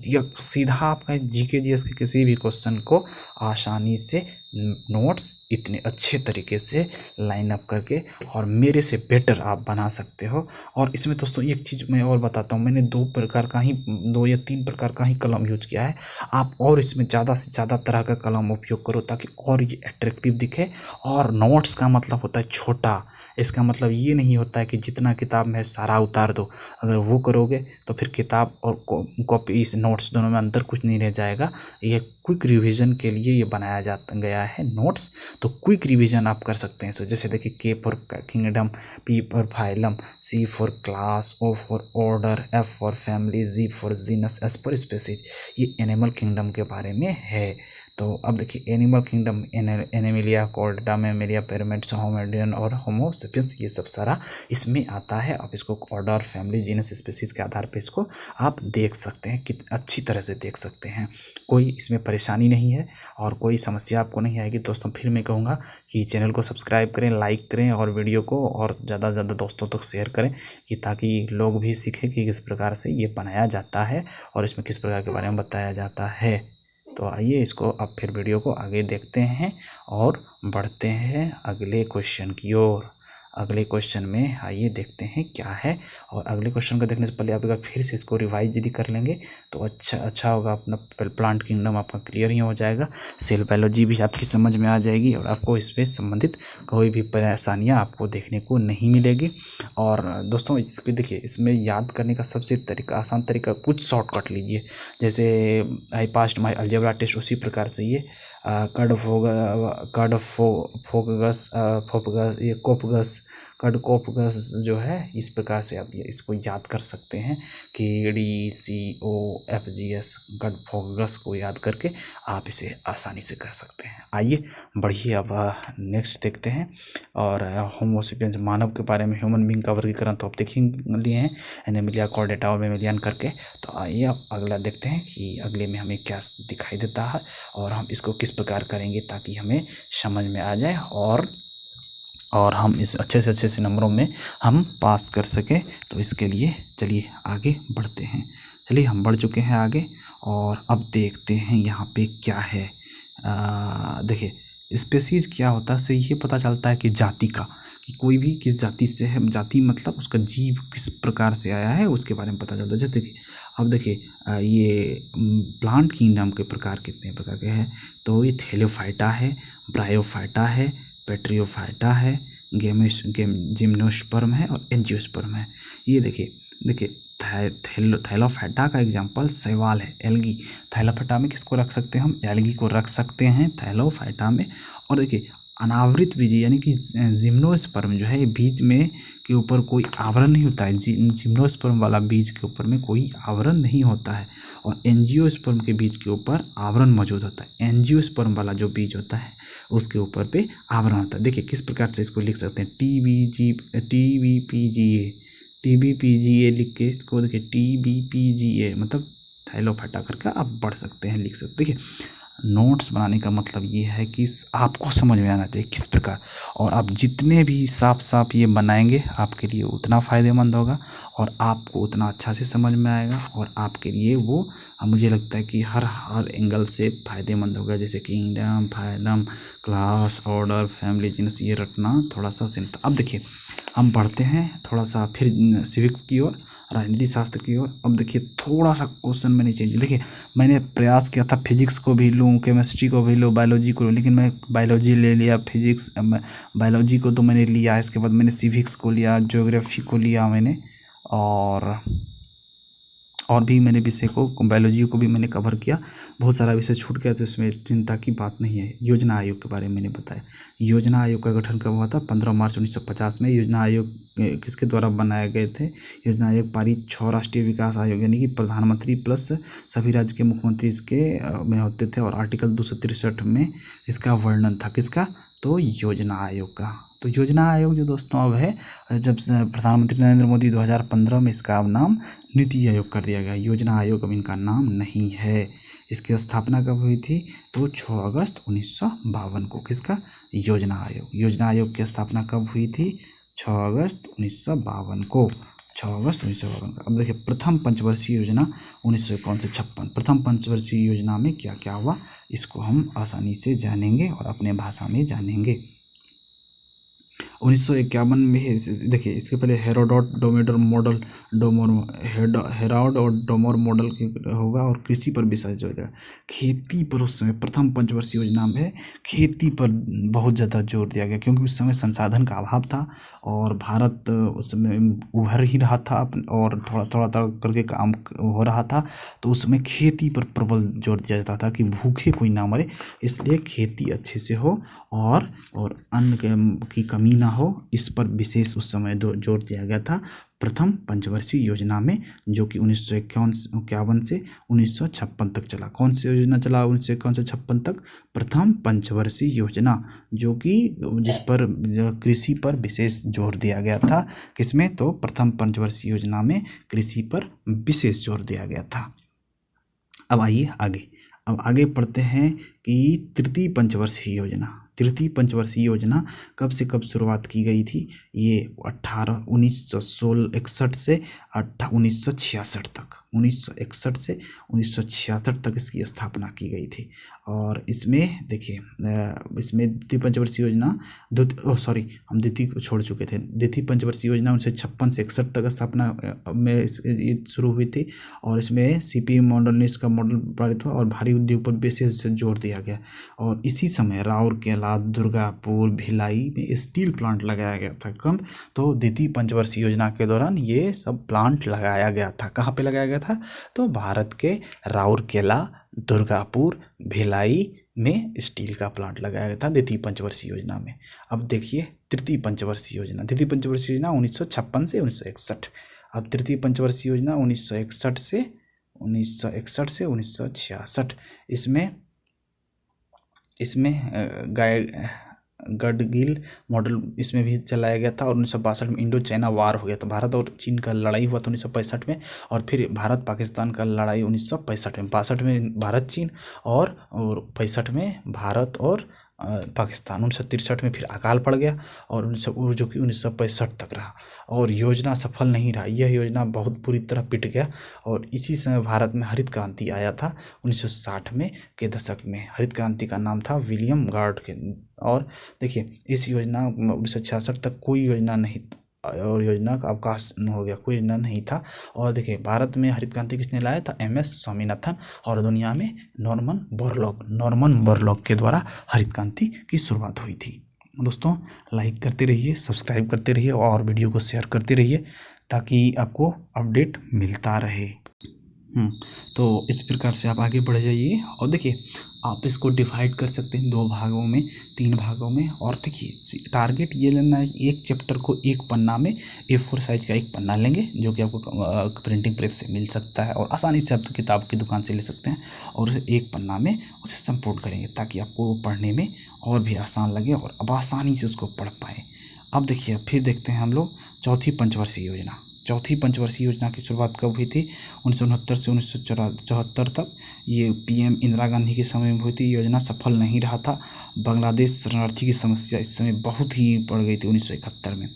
या सीधा आपका जीके जीएस के किसी भी क्वेश्चन को आसानी से नोट्स इतने अच्छे तरीके से लाइन अप करके और मेरे से बेटर आप बना सकते हो। और इसमें दोस्तों एक चीज़ मैं और बताता हूँ, मैंने दो या तीन प्रकार का ही कलम यूज किया है। आप और इसमें ज़्यादा से ज़्यादा तरह का कलम उपयोग करो, ताकि और ये अट्रैक्टिव दिखे। और नोट्स का मतलब होता है छोटा, इसका मतलब ये नहीं होता है कि जितना किताब में सारा उतार दो। अगर वो करोगे तो फिर किताब और कॉपी इस नोट्स दोनों में अंतर कुछ नहीं रह जाएगा। ये क्विक रिवीजन के लिए ये बनाया जाता गया है नोट्स, तो क्विक रिवीजन आप कर सकते हैं। सो जैसे देखिए, K for kingdom, P for phylum, C for class, O for order, F for family, G for genus, S for species. ये एनिमल किंगडम के बारे में है। तो अब देखिए, animal kingdom, Animalia, Chordata, Mammalia, primates, Hominidae और होमो सेपियंस, ये सब सारा इसमें आता है। आप इसको ऑर्डर, फैमिली, जीनस, स्पीसीज के आधार पे इसको आप देख सकते हैं, कित अच्छी तरह से देख सकते हैं। कोई इसमें परेशानी नहीं है और कोई समस्या आपको नहीं आएगी। दोस्तों फिर मैं कहूँगा कि चैनल को सब्सक्राइब करें, लाइक करें और वीडियो को और ज़्यादा से ज़्यादा दोस्तों तक शेयर करें, कि ताकि लोग भी सीखें कि किस प्रकार से ये बनाया जाता है और इसमें किस प्रकार के बारे में बताया जाता है। तो आइए इसको अब फिर वीडियो को आगे देखते हैं और बढ़ते हैं अगले क्वेश्चन की ओर। अगले क्वेश्चन में आइए देखते हैं क्या है। और अगले क्वेश्चन को देखने से पहले आप एक बार फिर से इसको रिवाइज यदि कर लेंगे तो अच्छा होगा। अपना प्लांट किंगडम आपका क्लियर ही हो जाएगा, सेल बायोलॉजी भी आपकी समझ में आ जाएगी और आपको इससे संबंधित कोई भी परेशानियां आपको देखने को नहीं मिलेगी। और दोस्तों इसके देखिए, इसमें याद करने का सबसे आसान तरीका, कुछ शॉर्टकट लीजिए। जैसे आई पास्ट माई अलजेब्रा टेस्ट, उसी प्रकार से ये कोपगस जो है, इस प्रकार से आप इसको याद कर सकते हैं कि DCOFGS कडफोगस को याद करके आप इसे आसानी से कर सकते हैं। आइए बढ़िए अब नेक्स्ट देखते हैं। और होमो सेपियंस, मानव के बारे में, ह्यूमन बींग का वर्गीकरण तो आप देख ही लिए हैं, एनिमिलिया, कॉर्डेटा और मैमेलियन करके। तो आइए अब अगला देखते हैं कि अगले में हमें क्या दिखाई देता है और हम इसको किस प्रकार करेंगे ताकि हमें समझ में आ जाए और हम इस अच्छे से नंबरों में हम पास कर सकें। तो इसके लिए चलिए आगे बढ़ते हैं। चलिए हम बढ़ चुके हैं आगे और अब देखते हैं यहाँ पे क्या है। देखिए, स्पेसीज क्या होता है, से ये पता चलता है कि जाति का, कि कोई भी किस जाति से है। जाति मतलब उसका जीव किस प्रकार से आया है उसके बारे में पता चलता है। जैसे देखिए, अब देखिए ये प्लांट किंगडम के प्रकार कितने प्रकार के हैं। तो ये थैलोफाइटा है, ब्रायोफाइटा है, पेट्रियोफाइटा है, जिम्नोस्पर्म है और एंजियोस्पर्म है। ये देखिए थैलोफाइटा का एग्जांपल शैवाल है, एल्गी। थैलोफाइटा में किसको रख सकते हैं हम, एल्गी को रख सकते हैं थैलोफाइटा में। और देखिए अनावृत बीज यानी कि जिम्नोस्पर्म जो है, बीज में के ऊपर कोई आवरण नहीं होता है। जिम्नोस्पर्म वाला बीज के ऊपर में कोई आवरण नहीं होता है और एंजियोस्पर्म के बीज के ऊपर आवरण मौजूद होता है। एंजियोस्पर्म वाला जो बीज होता है उसके ऊपर पे आवरण होता है। देखिए किस प्रकार से इसको लिख सकते हैं, TBPGA लिख के इसको देखिए, TBPGA मतलब थैलोफाइटा करके आप बढ़ सकते हैं, लिख सकते हैं। देखिए नोट्स बनाने का मतलब ये है कि आपको समझ में आना चाहिए किस प्रकार, और आप जितने भी साफ ये बनाएंगे आपके लिए उतना फ़ायदेमंद होगा और आपको उतना अच्छा से समझ में आएगा और आपके लिए वो मुझे लगता है कि हर एंगल से फ़ायदेमंद होगा। जैसे kingdom, phylum, class, order, family, genus, ये रटना थोड़ा सा सिंपल। अब देखिए हम बढ़ते हैं थोड़ा सा फिर सिविक्स की ओर, राजनीति शास्त्र की ओर। अब देखिए थोड़ा सा क्वेश्चन मैंने चेंज, देखिए मैंने प्रयास किया था फिजिक्स को भी लूँ, केमिस्ट्री को भी लूँ, बायोलॉजी को लूँ, लेकिन मैं बायोलॉजी ले लिया, फिजिक्स बायोलॉजी को तो मैंने लिया, इसके बाद मैंने सिविक्स को लिया, ज्योग्राफी को लिया मैंने, और भी मैंने विषय को, बायोलॉजी को भी मैंने कवर किया। बहुत सारा विषय छूट गया तो इसमें चिंता की बात नहीं है। योजना आयोग के बारे में मैंने बताया। योजना आयोग का गठन कब हुआ था, 15 मार्च 1950 में। योजना आयोग किसके द्वारा बनाए गए थे, योजना आयोग पारित 6 राष्ट्रीय विकास आयोग यानी कि प्रधानमंत्री प्लस सभी राज्य के मुख्यमंत्री इसके में होते थे। और आर्टिकल 263 में इसका वर्णन था, किसका, तो योजना आयोग का। तो योजना आयोग जो दोस्तों अब है, जब प्रधानमंत्री नरेंद्र मोदी 2015 में इसका अब नाम नीति आयोग कर दिया गया। योजना आयोग अब इनका नाम नहीं है। इसकी स्थापना कब हुई थी, तो 6 अगस्त 1952 को। किसका, योजना आयोग। योजना आयोग की स्थापना कब हुई थी, 6 अगस्त 1952 को, 6 अगस्त 1952 का। अब देखिए प्रथम पंचवर्षीय योजना 1951 से 56। प्रथम पंचवर्षीय योजना में क्या क्या हुआ इसको हम आसानी से जानेंगे और अपने भाषा में जानेंगे। 1951 में देखिए, इसके पहले हेरोडोट डोमेडर मॉडल डोमोर हेराउड और डोमोर मॉडल होगा और कृषि पर विशेष जोर दिया। खेती पर उस समय प्रथम पंचवर्षीय योजना में खेती पर बहुत ज़्यादा जोर दिया गया, क्योंकि उस समय संसाधन का अभाव था और भारत उस समय उभर ही रहा था और थोड़ा थोड़ा करके काम हो रहा था। तो उस समय खेती पर प्रबल जोर दिया जाता था कि भूखे कोई ना मरे, इसलिए खेती अच्छे से हो और अन्न की कमी ना हो, इस पर विशेष उस समय जोर दिया गया था प्रथम पंचवर्षीय योजना में, जो कि 1951 से 1956 तक चला। कौन सी योजना चला 1951 से 1956 तक? प्रथम पंचवर्षीय योजना, जो कि जिस पर कृषि पर विशेष जोर दिया गया था। किसमें? तो प्रथम पंचवर्षीय योजना में कृषि पर विशेष जोर दिया गया था। अब आइए आगे पढ़ते हैं कि तृतीय पंचवर्षीय योजना। तृतीय पंचवर्षीय योजना कब से कब शुरुआत की गई थी? ये 1961 से 1966 तक, 1961 से 1966 तक इसकी स्थापना की गई थी। और इसमें देखिए, इसमें द्वितीय पंचवर्षीय योजना हम द्वितीय को छोड़ चुके थे। द्वितीय पंचवर्षीय योजना 1956 से 61 तक स्थापना में शुरू हुई थी और इसमें CP मॉडल ने इसका मॉडल पारित हुआ और भारी उद्योग पर विशेष जोर दिया गया। और इसी समय राउरकेला, दुर्गापुर, भिलाई में स्टील प्लांट लगाया गया था। कब? तो द्वितीय पंचवर्षीय योजना के दौरान ये सब प्लांट लगाया गया था। कहाँ पे लगाया गया था? तो भारत के राउरकेला, दुर्गापुर, भिलाई में स्टील का प्लांट लगाया गया था द्वितीय पंचवर्षीय योजना में। अब देखिए तृतीय पंचवर्षीय योजना। द्वितीय पंचवर्षीय योजना 1956 से 1961। अब तृतीय पंचवर्षीय योजना 1961 से 1966। इसमें गडगिल मॉडल इसमें भी चलाया गया था और 1962 में इंडो चाइना वार हो गया था। भारत और चीन का लड़ाई हुआ था 1965 में, और फिर भारत पाकिस्तान का लड़ाई 1965 में। 62 में भारत चीन और 65 में भारत और पाकिस्तान। 1963 में फिर अकाल पड़ गया और जो कि 1965 तक रहा और योजना सफल नहीं रहा। यह योजना बहुत बुरी तरह पिट गया और इसी समय भारत में हरित क्रांति आया था 1960 में के दशक में। हरित क्रांति का नाम था विलियम गार्ड के। और देखिए इस योजना 1966 तक कोई योजना नहीं और योजना का अवकाश हो गया, कोई योजना नहीं था। और देखिए भारत में हरित क्रांति किसने लाया था? MS स्वामीनाथन। और दुनिया में नॉर्मन बोरलॉग के द्वारा हरित क्रांति की शुरुआत हुई थी। दोस्तों लाइक करते रहिए, सब्सक्राइब करते रहिए और वीडियो को शेयर करते रहिए ताकि आपको अपडेट मिलता रहे। तो इस प्रकार से आप आगे बढ़ जाइए और देखिए आप इसको डिवाइड कर सकते हैं 2 भागों में, 3 भागों में। और देखिए टारगेट ये लेना है, एक चैप्टर को एक पन्ना में A4 साइज का एक पन्ना लेंगे जो कि आपको प्रिंटिंग प्रेस से मिल सकता है और आसानी से आप किताब की दुकान से ले सकते हैं और उसे एक पन्ना में उसे संपूर्ण करेंगे ताकि आपको पढ़ने में और भी आसान लगे और अब आसानी से उसको पढ़ पाएँ। अब देखिए फिर देखते हैं हम लोग चौथी पंचवर्षीय योजना। चौथी पंचवर्षीय योजना की शुरुआत कब हुई थी? 1969 से 1974 तक। ये PM इंदिरा गांधी के समय में हुई थी। योजना सफल नहीं रहा था। बांग्लादेश शरणार्थी की समस्या इस समय बहुत ही बढ़ गई थी 1971 में,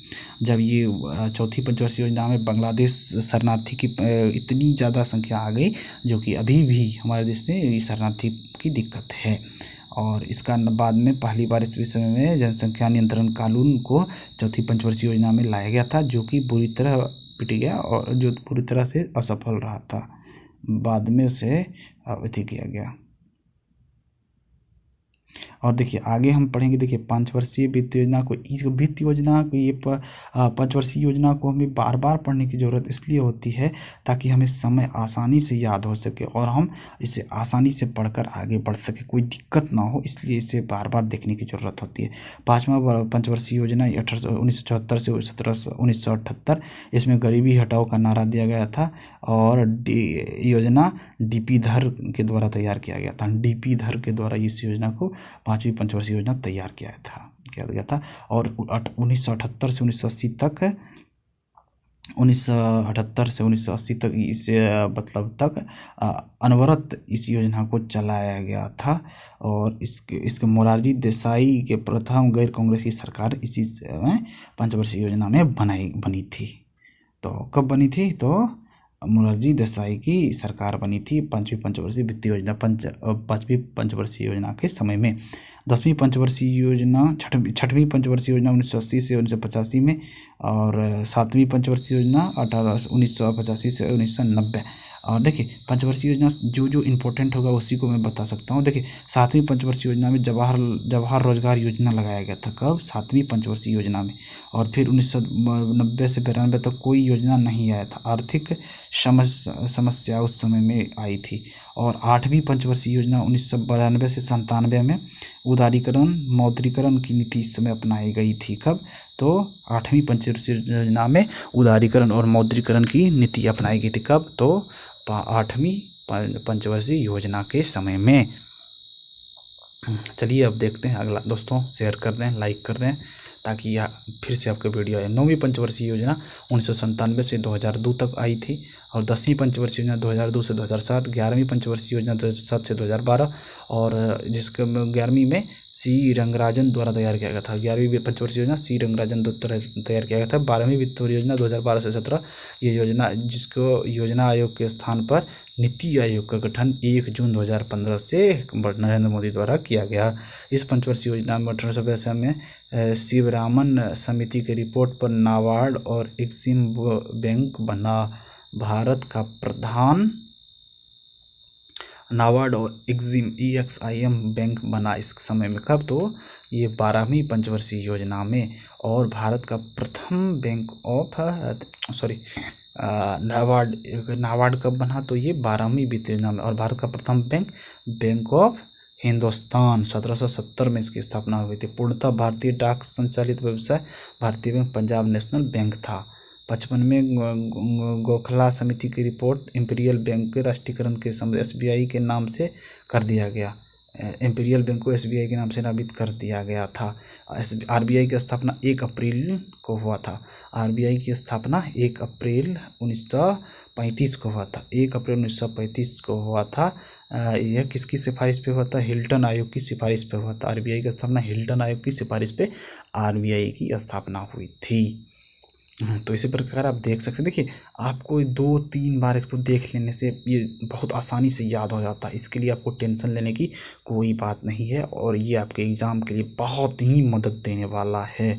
जब ये चौथी पंचवर्षीय योजना में बांग्लादेश शरणार्थी की इतनी ज़्यादा संख्या आ गई जो कि अभी भी हमारे देश में शरणार्थी की दिक्कत है। और इसका बाद में पहली बार इस समय में जनसंख्या नियंत्रण कानून को चौथी पंचवर्षीय योजना में लाया गया था जो कि बुरी तरह पिट गया और जो पूरी तरह से असफल रहा था। बाद में उसे अवधि किया गया। और देखिए आगे हम पढ़ेंगे। देखिए पंचवर्षीय वित्त योजना को, इस वित्त योजना को, ये पंचवर्षीय योजना को हमें बार बार पढ़ने की ज़रूरत इसलिए होती है ताकि हमें समय आसानी से याद हो सके और हम इसे आसानी से पढ़कर आगे बढ़ सके, कोई दिक्कत ना हो, इसलिए इसे बार बार देखने की ज़रूरत होती है। 5वां पंचवर्षीय योजना 1974 से 1978। इसमें गरीबी हटाओ का नारा दिया गया था और योजना DP धर के द्वारा तैयार किया गया था। DP धर के द्वारा इस योजना को 5वीं पंचवर्षीय योजना तैयार किया गया था। और 1978 से 1980 तक, 1978 से 1980 तक इस तक अनवरत इस योजना को चलाया गया था। और इसके मोरारजी देसाई के प्रथम गैर कांग्रेसी सरकार इसी पंचवर्षीय योजना में बनी थी। तो कब बनी थी? तो मोरारजी देसाई की सरकार बनी थी पाँचवीं पंचवर्षीय वित्तीय योजना पाँचवीं पंचवर्षीय योजना के समय में। 10वीं पंचवर्षीय योजना छठवीं पंचवर्षीय योजना 1980 से 1985 में, और 7वीं पंचवर्षीय योजना 1985 से 1990। और देखिए पंचवर्षीय योजना जो इम्पोर्टेंट होगा उसी को मैं बता सकता हूँ। देखिए 7वीं पंचवर्षीय योजना में जवाहर रोजगार योजना लगाया गया था। कब? 7वीं पंचवर्षीय योजना में। और फिर 1990 से 92 तक कोई योजना नहीं आया था। आर्थिक समस्या उस समय में आई थी। और 8वीं पंचवर्षीय योजना 1992 से 97 में उदारीकरण मौद्रीकरण की नीति इस समय अपनाई गई थी। कब? तो 8वीं पंचवर्षीय योजना में उदारीकरण और मौद्रीकरण की नीति अपनाई गई थी। कब? तो 8वीं पंचवर्षीय योजना के समय में। चलिए अब देखते हैं अगला। दोस्तों शेयर कर दें, लाइक कर दें ताकि यह फिर से आपका वीडियो आए। 9वीं पंचवर्षीय योजना 1997 से 2002 तक आई थी। और 10वीं पंचवर्षीय योजना 2002 से 2007। 11वीं पंचवर्षीय योजना 2007 से 2012। और जिसके 11वीं में सी रंगराजन द्वारा तैयार किया गया था। 11वीं पंचवर्षीय योजना सी रंगराजन द्वारा तैयार किया गया था। 12वीं वित्त योजना 2012 से 17। ये योजना जिसको योजना आयोग के स्थान पर नीति आयोग का गठन 1 जून 2015 से नरेंद्र मोदी द्वारा किया गया। इस पंचवर्षीय योजना में 1892 में शिवरामन समिति की रिपोर्ट पर नाबार्ड और एक्सिम बैंक बना। भारत का प्रधान नाबार्ड और EXIM बैंक बना इस समय में। कब? तो ये 12वीं पंचवर्षीय योजना में। और भारत का प्रथम बैंक ऑफ नाबार्ड कब बना? तो ये 12वीं वित्त योजना में। और भारत का प्रथम बैंक ऑफ हिंदुस्तान 1770 में इसकी स्थापना हुई थी। पूर्णतः भारतीय डाक संचालित व्यवसाय भारतीय बैंक पंजाब नेशनल बैंक था। 55 में गोखला समिति की रिपोर्ट इंपीरियल बैंक के राष्ट्रीयकरण के समय SBI के नाम से कर दिया गया। इंपीरियल बैंक को SBI के नाम से नामित कर दिया गया था। RBI की स्थापना 1 अप्रैल को हुआ था। RBI की स्थापना 1 अप्रैल 1935 को हुआ था। 1 अप्रैल 1935 को हुआ था। यह किसकी सिफारिश पे हुआ था? हिल्टन आयोग की सिफारिश पे हुआ था। RBI की स्थापना हिल्टन आयोग की सिफारिश पे RBI की स्थापना हुई थी। तो इसी प्रकार आप देख सकते हैं। देखिए आपको 2-3 बार इसको देख लेने से ये बहुत आसानी से याद हो जाता है। इसके लिए आपको टेंशन लेने की कोई बात नहीं है। और ये आपके एग्ज़ाम के लिए बहुत ही मदद देने वाला है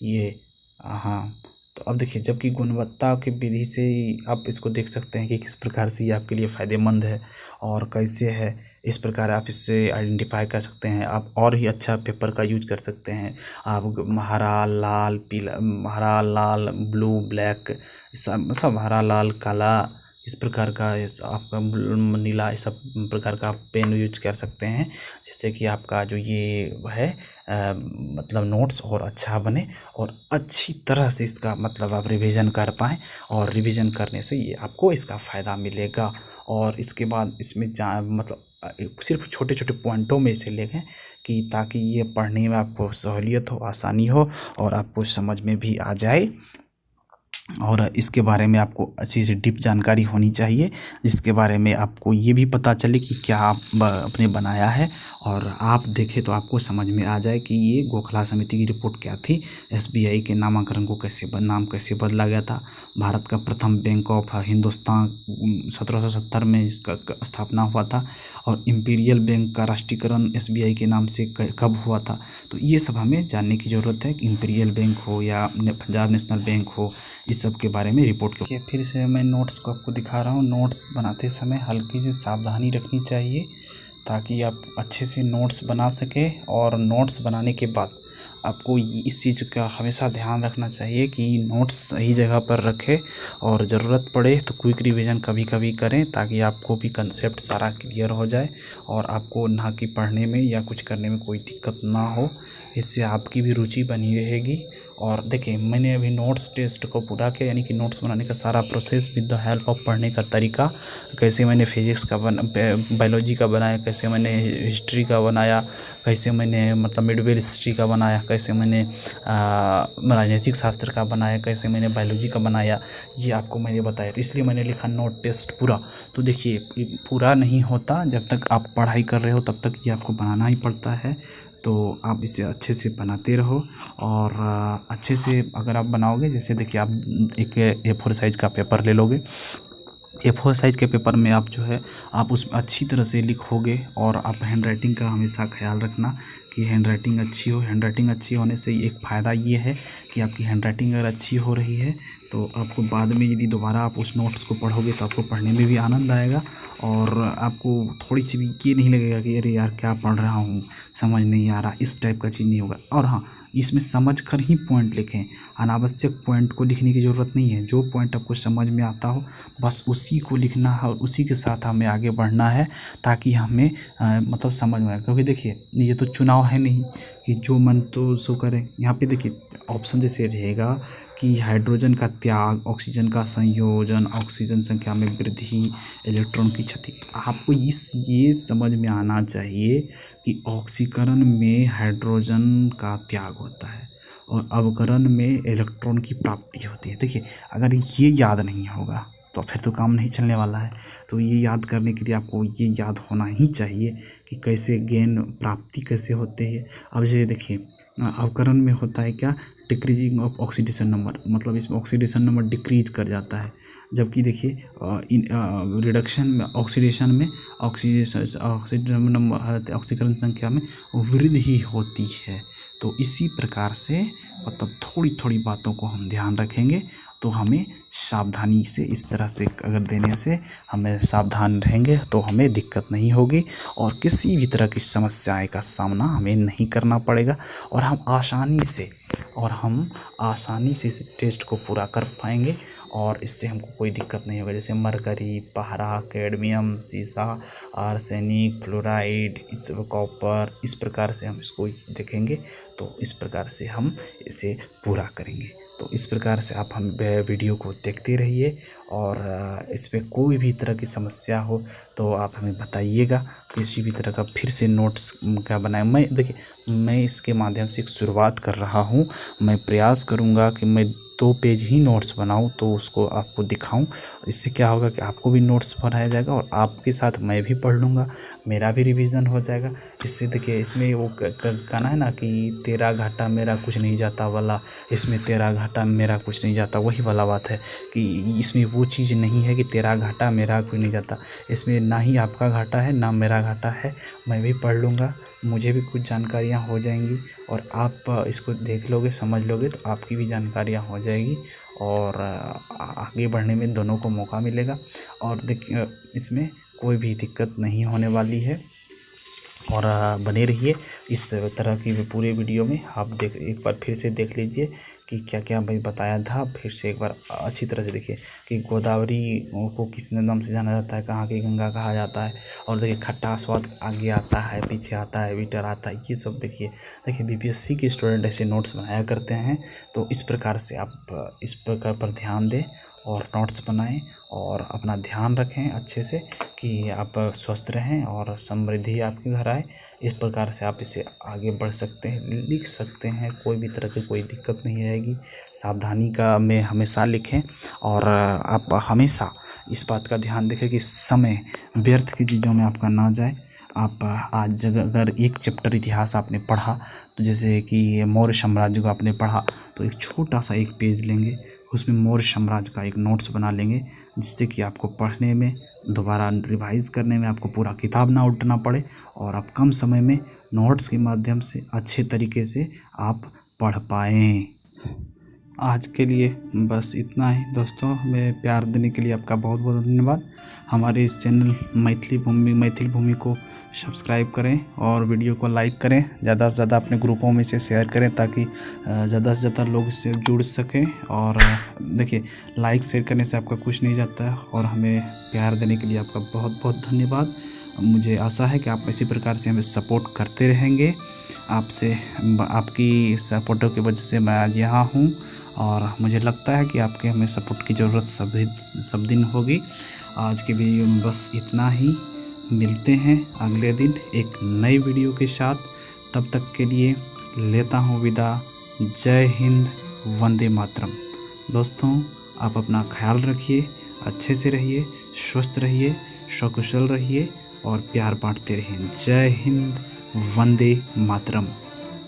ये। हाँ, तो अब देखिए जबकि गुणवत्ता की विधि से आप इसको देख सकते हैं कि किस प्रकार से ये आपके लिए फ़ायदेमंद है और कैसे है। इस प्रकार आप इससे आइडेंटिफाई कर सकते हैं। आप और ही अच्छा पेपर का यूज कर सकते हैं। आप हरा लाल पीला, हरा लाल ब्लू ब्लैक सब हरा लाल काला इस प्रकार का आपका नीला इस सब प्रकार का आप पेन यूज कर सकते हैं, जिससे कि आपका जो ये है मतलब नोट्स और अच्छा बने और अच्छी तरह से इसका मतलब आप रिवीजन कर पाएँ। और रिवीजन करने से ये आपको इसका फ़ायदा मिलेगा। और इसके बाद इसमें मतलब सिर्फ छोटे छोटे पॉइंटों में इसे लें कि ताकि ये पढ़ने में आपको सहूलियत हो, आसानी हो और आपको समझ में भी आ जाए। और इसके बारे में आपको अच्छी से डीप जानकारी होनी चाहिए, जिसके बारे में आपको ये भी पता चले कि क्या आप अपने बनाया है और आप देखें तो आपको समझ में आ जाए कि ये गोखला समिति की रिपोर्ट क्या थी। SBI के नामकरण को नाम कैसे बदला गया था। भारत का प्रथम बैंक ऑफ हिंदुस्तान 1770 में इसका स्थापना हुआ था। और इंपीरियल बैंक का राष्ट्रीयकरण SBI के नाम से कब हुआ था। तो ये सब हमें जानने की ज़रूरत है कि इंपीरियल बैंक हो या पंजाब नेशनल बैंक हो, इस सब के बारे में रिपोर्ट के। फिर से मैं नोट्स को आपको दिखा रहा हूँ। नोट्स बनाते समय हल्की सी सावधानी रखनी चाहिए ताकि आप अच्छे से नोट्स बना सकें। और नोट्स बनाने के बाद आपको इस चीज़ का हमेशा ध्यान रखना चाहिए कि नोट्स सही जगह पर रखें और ज़रूरत पड़े तो क्विक रिवीजन कभी कभी करें, ताकि आपको भी कंसेप्ट सारा क्लियर हो जाए और आपको ना कि पढ़ने में या कुछ करने में कोई दिक्कत ना हो। इससे आपकी भी रुचि बनी रहेगी। और देखिए मैंने अभी नोट्स टेस्ट को पूरा किया, यानी कि नोट्स बनाने का सारा process with the help of पढ़ने का तरीका, कैसे मैंने फिजिक्स का बायोलॉजी का बनाया, कैसे मैंने हिस्ट्री का बनाया, कैसे मैंने मतलब मिडवेल हिस्ट्री का बनाया, कैसे मैंने राजनीतिक शास्त्र का बनाया, कैसे मैंने बायोलॉजी का बनाया, ये आपको मैंने बताया। तो इसलिए मैंने लिखा नोट टेस्ट पूरा। तो देखिए पूरा नहीं होता, जब तक आप पढ़ाई कर रहे हो तब तक ये आपको बनाना ही पड़ता है। तो आप इसे अच्छे से बनाते रहो और अच्छे से अगर आप बनाओगे, जैसे देखिए आप एक A4 साइज़ का पेपर ले लोगे A4 साइज़ के पेपर में आप जो है आप उसमें अच्छी तरह से लिखोगे। और आप हैंड राइटिंग का हमेशा ख्याल रखना कि हैंड राइटिंग अच्छी हो। हैंड राइटिंग अच्छी होने से एक फ़ायदा ये है कि आपकी हैंड राइटिंग अगर अच्छी हो रही है तो आपको बाद में यदि दोबारा आप उस नोट्स को पढ़ोगे तो आपको पढ़ने में भी आनंद आएगा और आपको थोड़ी सी भी ये नहीं लगेगा कि अरे यार क्या पढ़ रहा हूँ, समझ नहीं आ रहा, इस टाइप का चीज़ नहीं होगा। और हाँ, इसमें समझ कर ही पॉइंट लिखें, अनावश्यक पॉइंट को लिखने की ज़रूरत नहीं है। जो पॉइंट आपको समझ में आता हो बस उसी को लिखना है और उसी के साथ हमें आगे बढ़ना है ताकि हमें मतलब समझ में आए। क्योंकि देखिए ये तो चुनाव है नहीं कि जो मन तो सो करें। यहाँ पे देखिए ऑप्शन जैसे रहेगा कि हाइड्रोजन का त्याग, ऑक्सीजन का संयोजन, ऑक्सीजन संख्या में वृद्धि, इलेक्ट्रॉन की क्षति। आपको ये समझ में आना चाहिए कि ऑक्सीकरण में हाइड्रोजन का त्याग होता है और अवकरण में इलेक्ट्रॉन की प्राप्ति होती है। देखिए अगर ये याद नहीं होगा तो फिर तो काम नहीं चलने वाला है। तो ये याद करने के लिए आपको ये याद होना ही चाहिए कि कैसे गेन प्राप्ति कैसे होते हैं। अब जैसे देखिए अवकरण में होता है क्या, डिक्रीजिंग ऑफ ऑक्सीडेशन नंबर, मतलब इसमें ऑक्सीडेशन नंबर डिक्रीज कर जाता है। जबकि देखिए रिडक्शन में ऑक्सीडेशन में ऑक्सीडेशन नंबर ऑक्सीकरण संख्या में वृद्धि होती है। तो इसी प्रकार से मतलब थोड़ी थोड़ी बातों को हम ध्यान रखेंगे तो हमें सावधानी से इस तरह से अगर देने से हमें सावधान रहेंगे तो हमें दिक्कत नहीं होगी और किसी भी तरह की समस्याएं का सामना हमें नहीं करना पड़ेगा और हम आसानी से इस टेस्ट को पूरा कर पाएंगे और इससे हमको कोई दिक्कत नहीं होगा। जैसे मरकरी, पारा, कैडमियम, सीसा, आर्सेनिक, फ्लोराइड, इस कॉपर, इस प्रकार से हम इसको देखेंगे तो इस प्रकार से हम इसे पूरा करेंगे। तो इस प्रकार से आप हम वीडियो को देखते रहिए और इसमें कोई भी तरह की समस्या हो तो आप हमें बताइएगा। किसी भी तरह का फिर से नोट्स का बनाए मैं इसके माध्यम से एक शुरुआत कर रहा हूँ। मैं प्रयास करूँगा कि मैं 2 पेज ही नोट्स बनाऊं तो उसको आपको दिखाऊं। इससे क्या होगा कि आपको भी नोट्स पढ़ाया जाएगा और आपके साथ मैं भी पढ़ लूँगा, मेरा भी रिवीजन हो जाएगा। इससे देखिए इसमें वो गाना है ना कि तेरा घाटा मेरा कुछ नहीं जाता वाला, इसमें तेरा घाटा मेरा कुछ नहीं जाता, वही वाला बात है कि इसमें वो चीज़ नहीं है कि तेरा घाटा मेरा कुछ नहीं जाता। इसमें ना ही आपका घाटा है ना मेरा घाटा है, मैं भी पढ़ लूँगा, मुझे भी कुछ जानकारियाँ हो जाएंगी और आप इसको देख लोगे, समझ लोगे तो आपकी भी जानकारियाँ हो जाएगी और आगे बढ़ने में दोनों को मौका मिलेगा। और देखिए इसमें कोई भी दिक्कत नहीं होने वाली है और बने रहिए इस तरह की पूरे वीडियो में। आप एक बार फिर से देख लीजिए कि क्या क्या मैं बताया था। फिर से एक बार अच्छी तरह से देखिए कि गोदावरी को किस नाम से जाना जाता है, कहाँ की गंगा कहा जाता है। और देखिए खट्टा स्वाद आगे आता है, पीछे आता है, विटर आता है, ये सब देखिए बीपीएससी के स्टूडेंट ऐसे नोट्स बनाया करते हैं। तो इस प्रकार से आप इस प्रकार पर ध्यान दें और नोट्स बनाएं और अपना ध्यान रखें अच्छे से कि आप स्वस्थ रहें और समृद्धि आपके घर आए। इस प्रकार से आप इसे आगे बढ़ सकते हैं, लिख सकते हैं, कोई भी तरह की कोई दिक्कत नहीं आएगी। सावधानी का में हमेशा लिखें और आप हमेशा इस बात का ध्यान रखें कि समय व्यर्थ की चीज़ों में आपका ना जाए। आप आज अगर एक चैप्टर इतिहास आपने पढ़ा तो जैसे कि मौर्य साम्राज्य को आपने पढ़ा तो एक छोटा सा एक पेज लेंगे, उसमें मौर्य साम्राज्य का एक नोट्स बना लेंगे जिससे कि आपको पढ़ने में दोबारा रिवाइज करने में आपको पूरा किताब ना उल्टना पड़े और आप कम समय में नोट्स के माध्यम से अच्छे तरीके से आप पढ़ पाएँ। आज के लिए बस इतना ही दोस्तों। हमें प्यार देने के लिए आपका बहुत बहुत धन्यवाद। हमारे इस चैनल मैथिल भूमि को सब्सक्राइब करें और वीडियो को लाइक करें, ज़्यादा से ज़्यादा अपने ग्रुपों में से शेयर करें ताकि ज़्यादा से ज़्यादा लोग इससे जुड़ सकें। और देखिए लाइक शेयर करने से आपका कुछ नहीं जाता है और हमें प्यार देने के लिए आपका बहुत बहुत धन्यवाद। मुझे आशा है कि आप इसी प्रकार से हमें सपोर्ट करते रहेंगे। आपकी सपोर्टों की वजह से मैं आज यहाँ हूँ और मुझे लगता है कि आपके हमें सपोर्ट की ज़रूरत सब दिन होगी। आज के वीडियो में बस इतना ही। मिलते हैं अगले दिन एक नई वीडियो के साथ। तब तक के लिए लेता हूँ विदा। जय हिंद, वंदे मातरम। दोस्तों आप अपना ख्याल रखिए, अच्छे से रहिए, स्वस्थ रहिए, सकुशल रहिए और प्यार बांटते रहिए। जय हिंद, वंदे मातरम।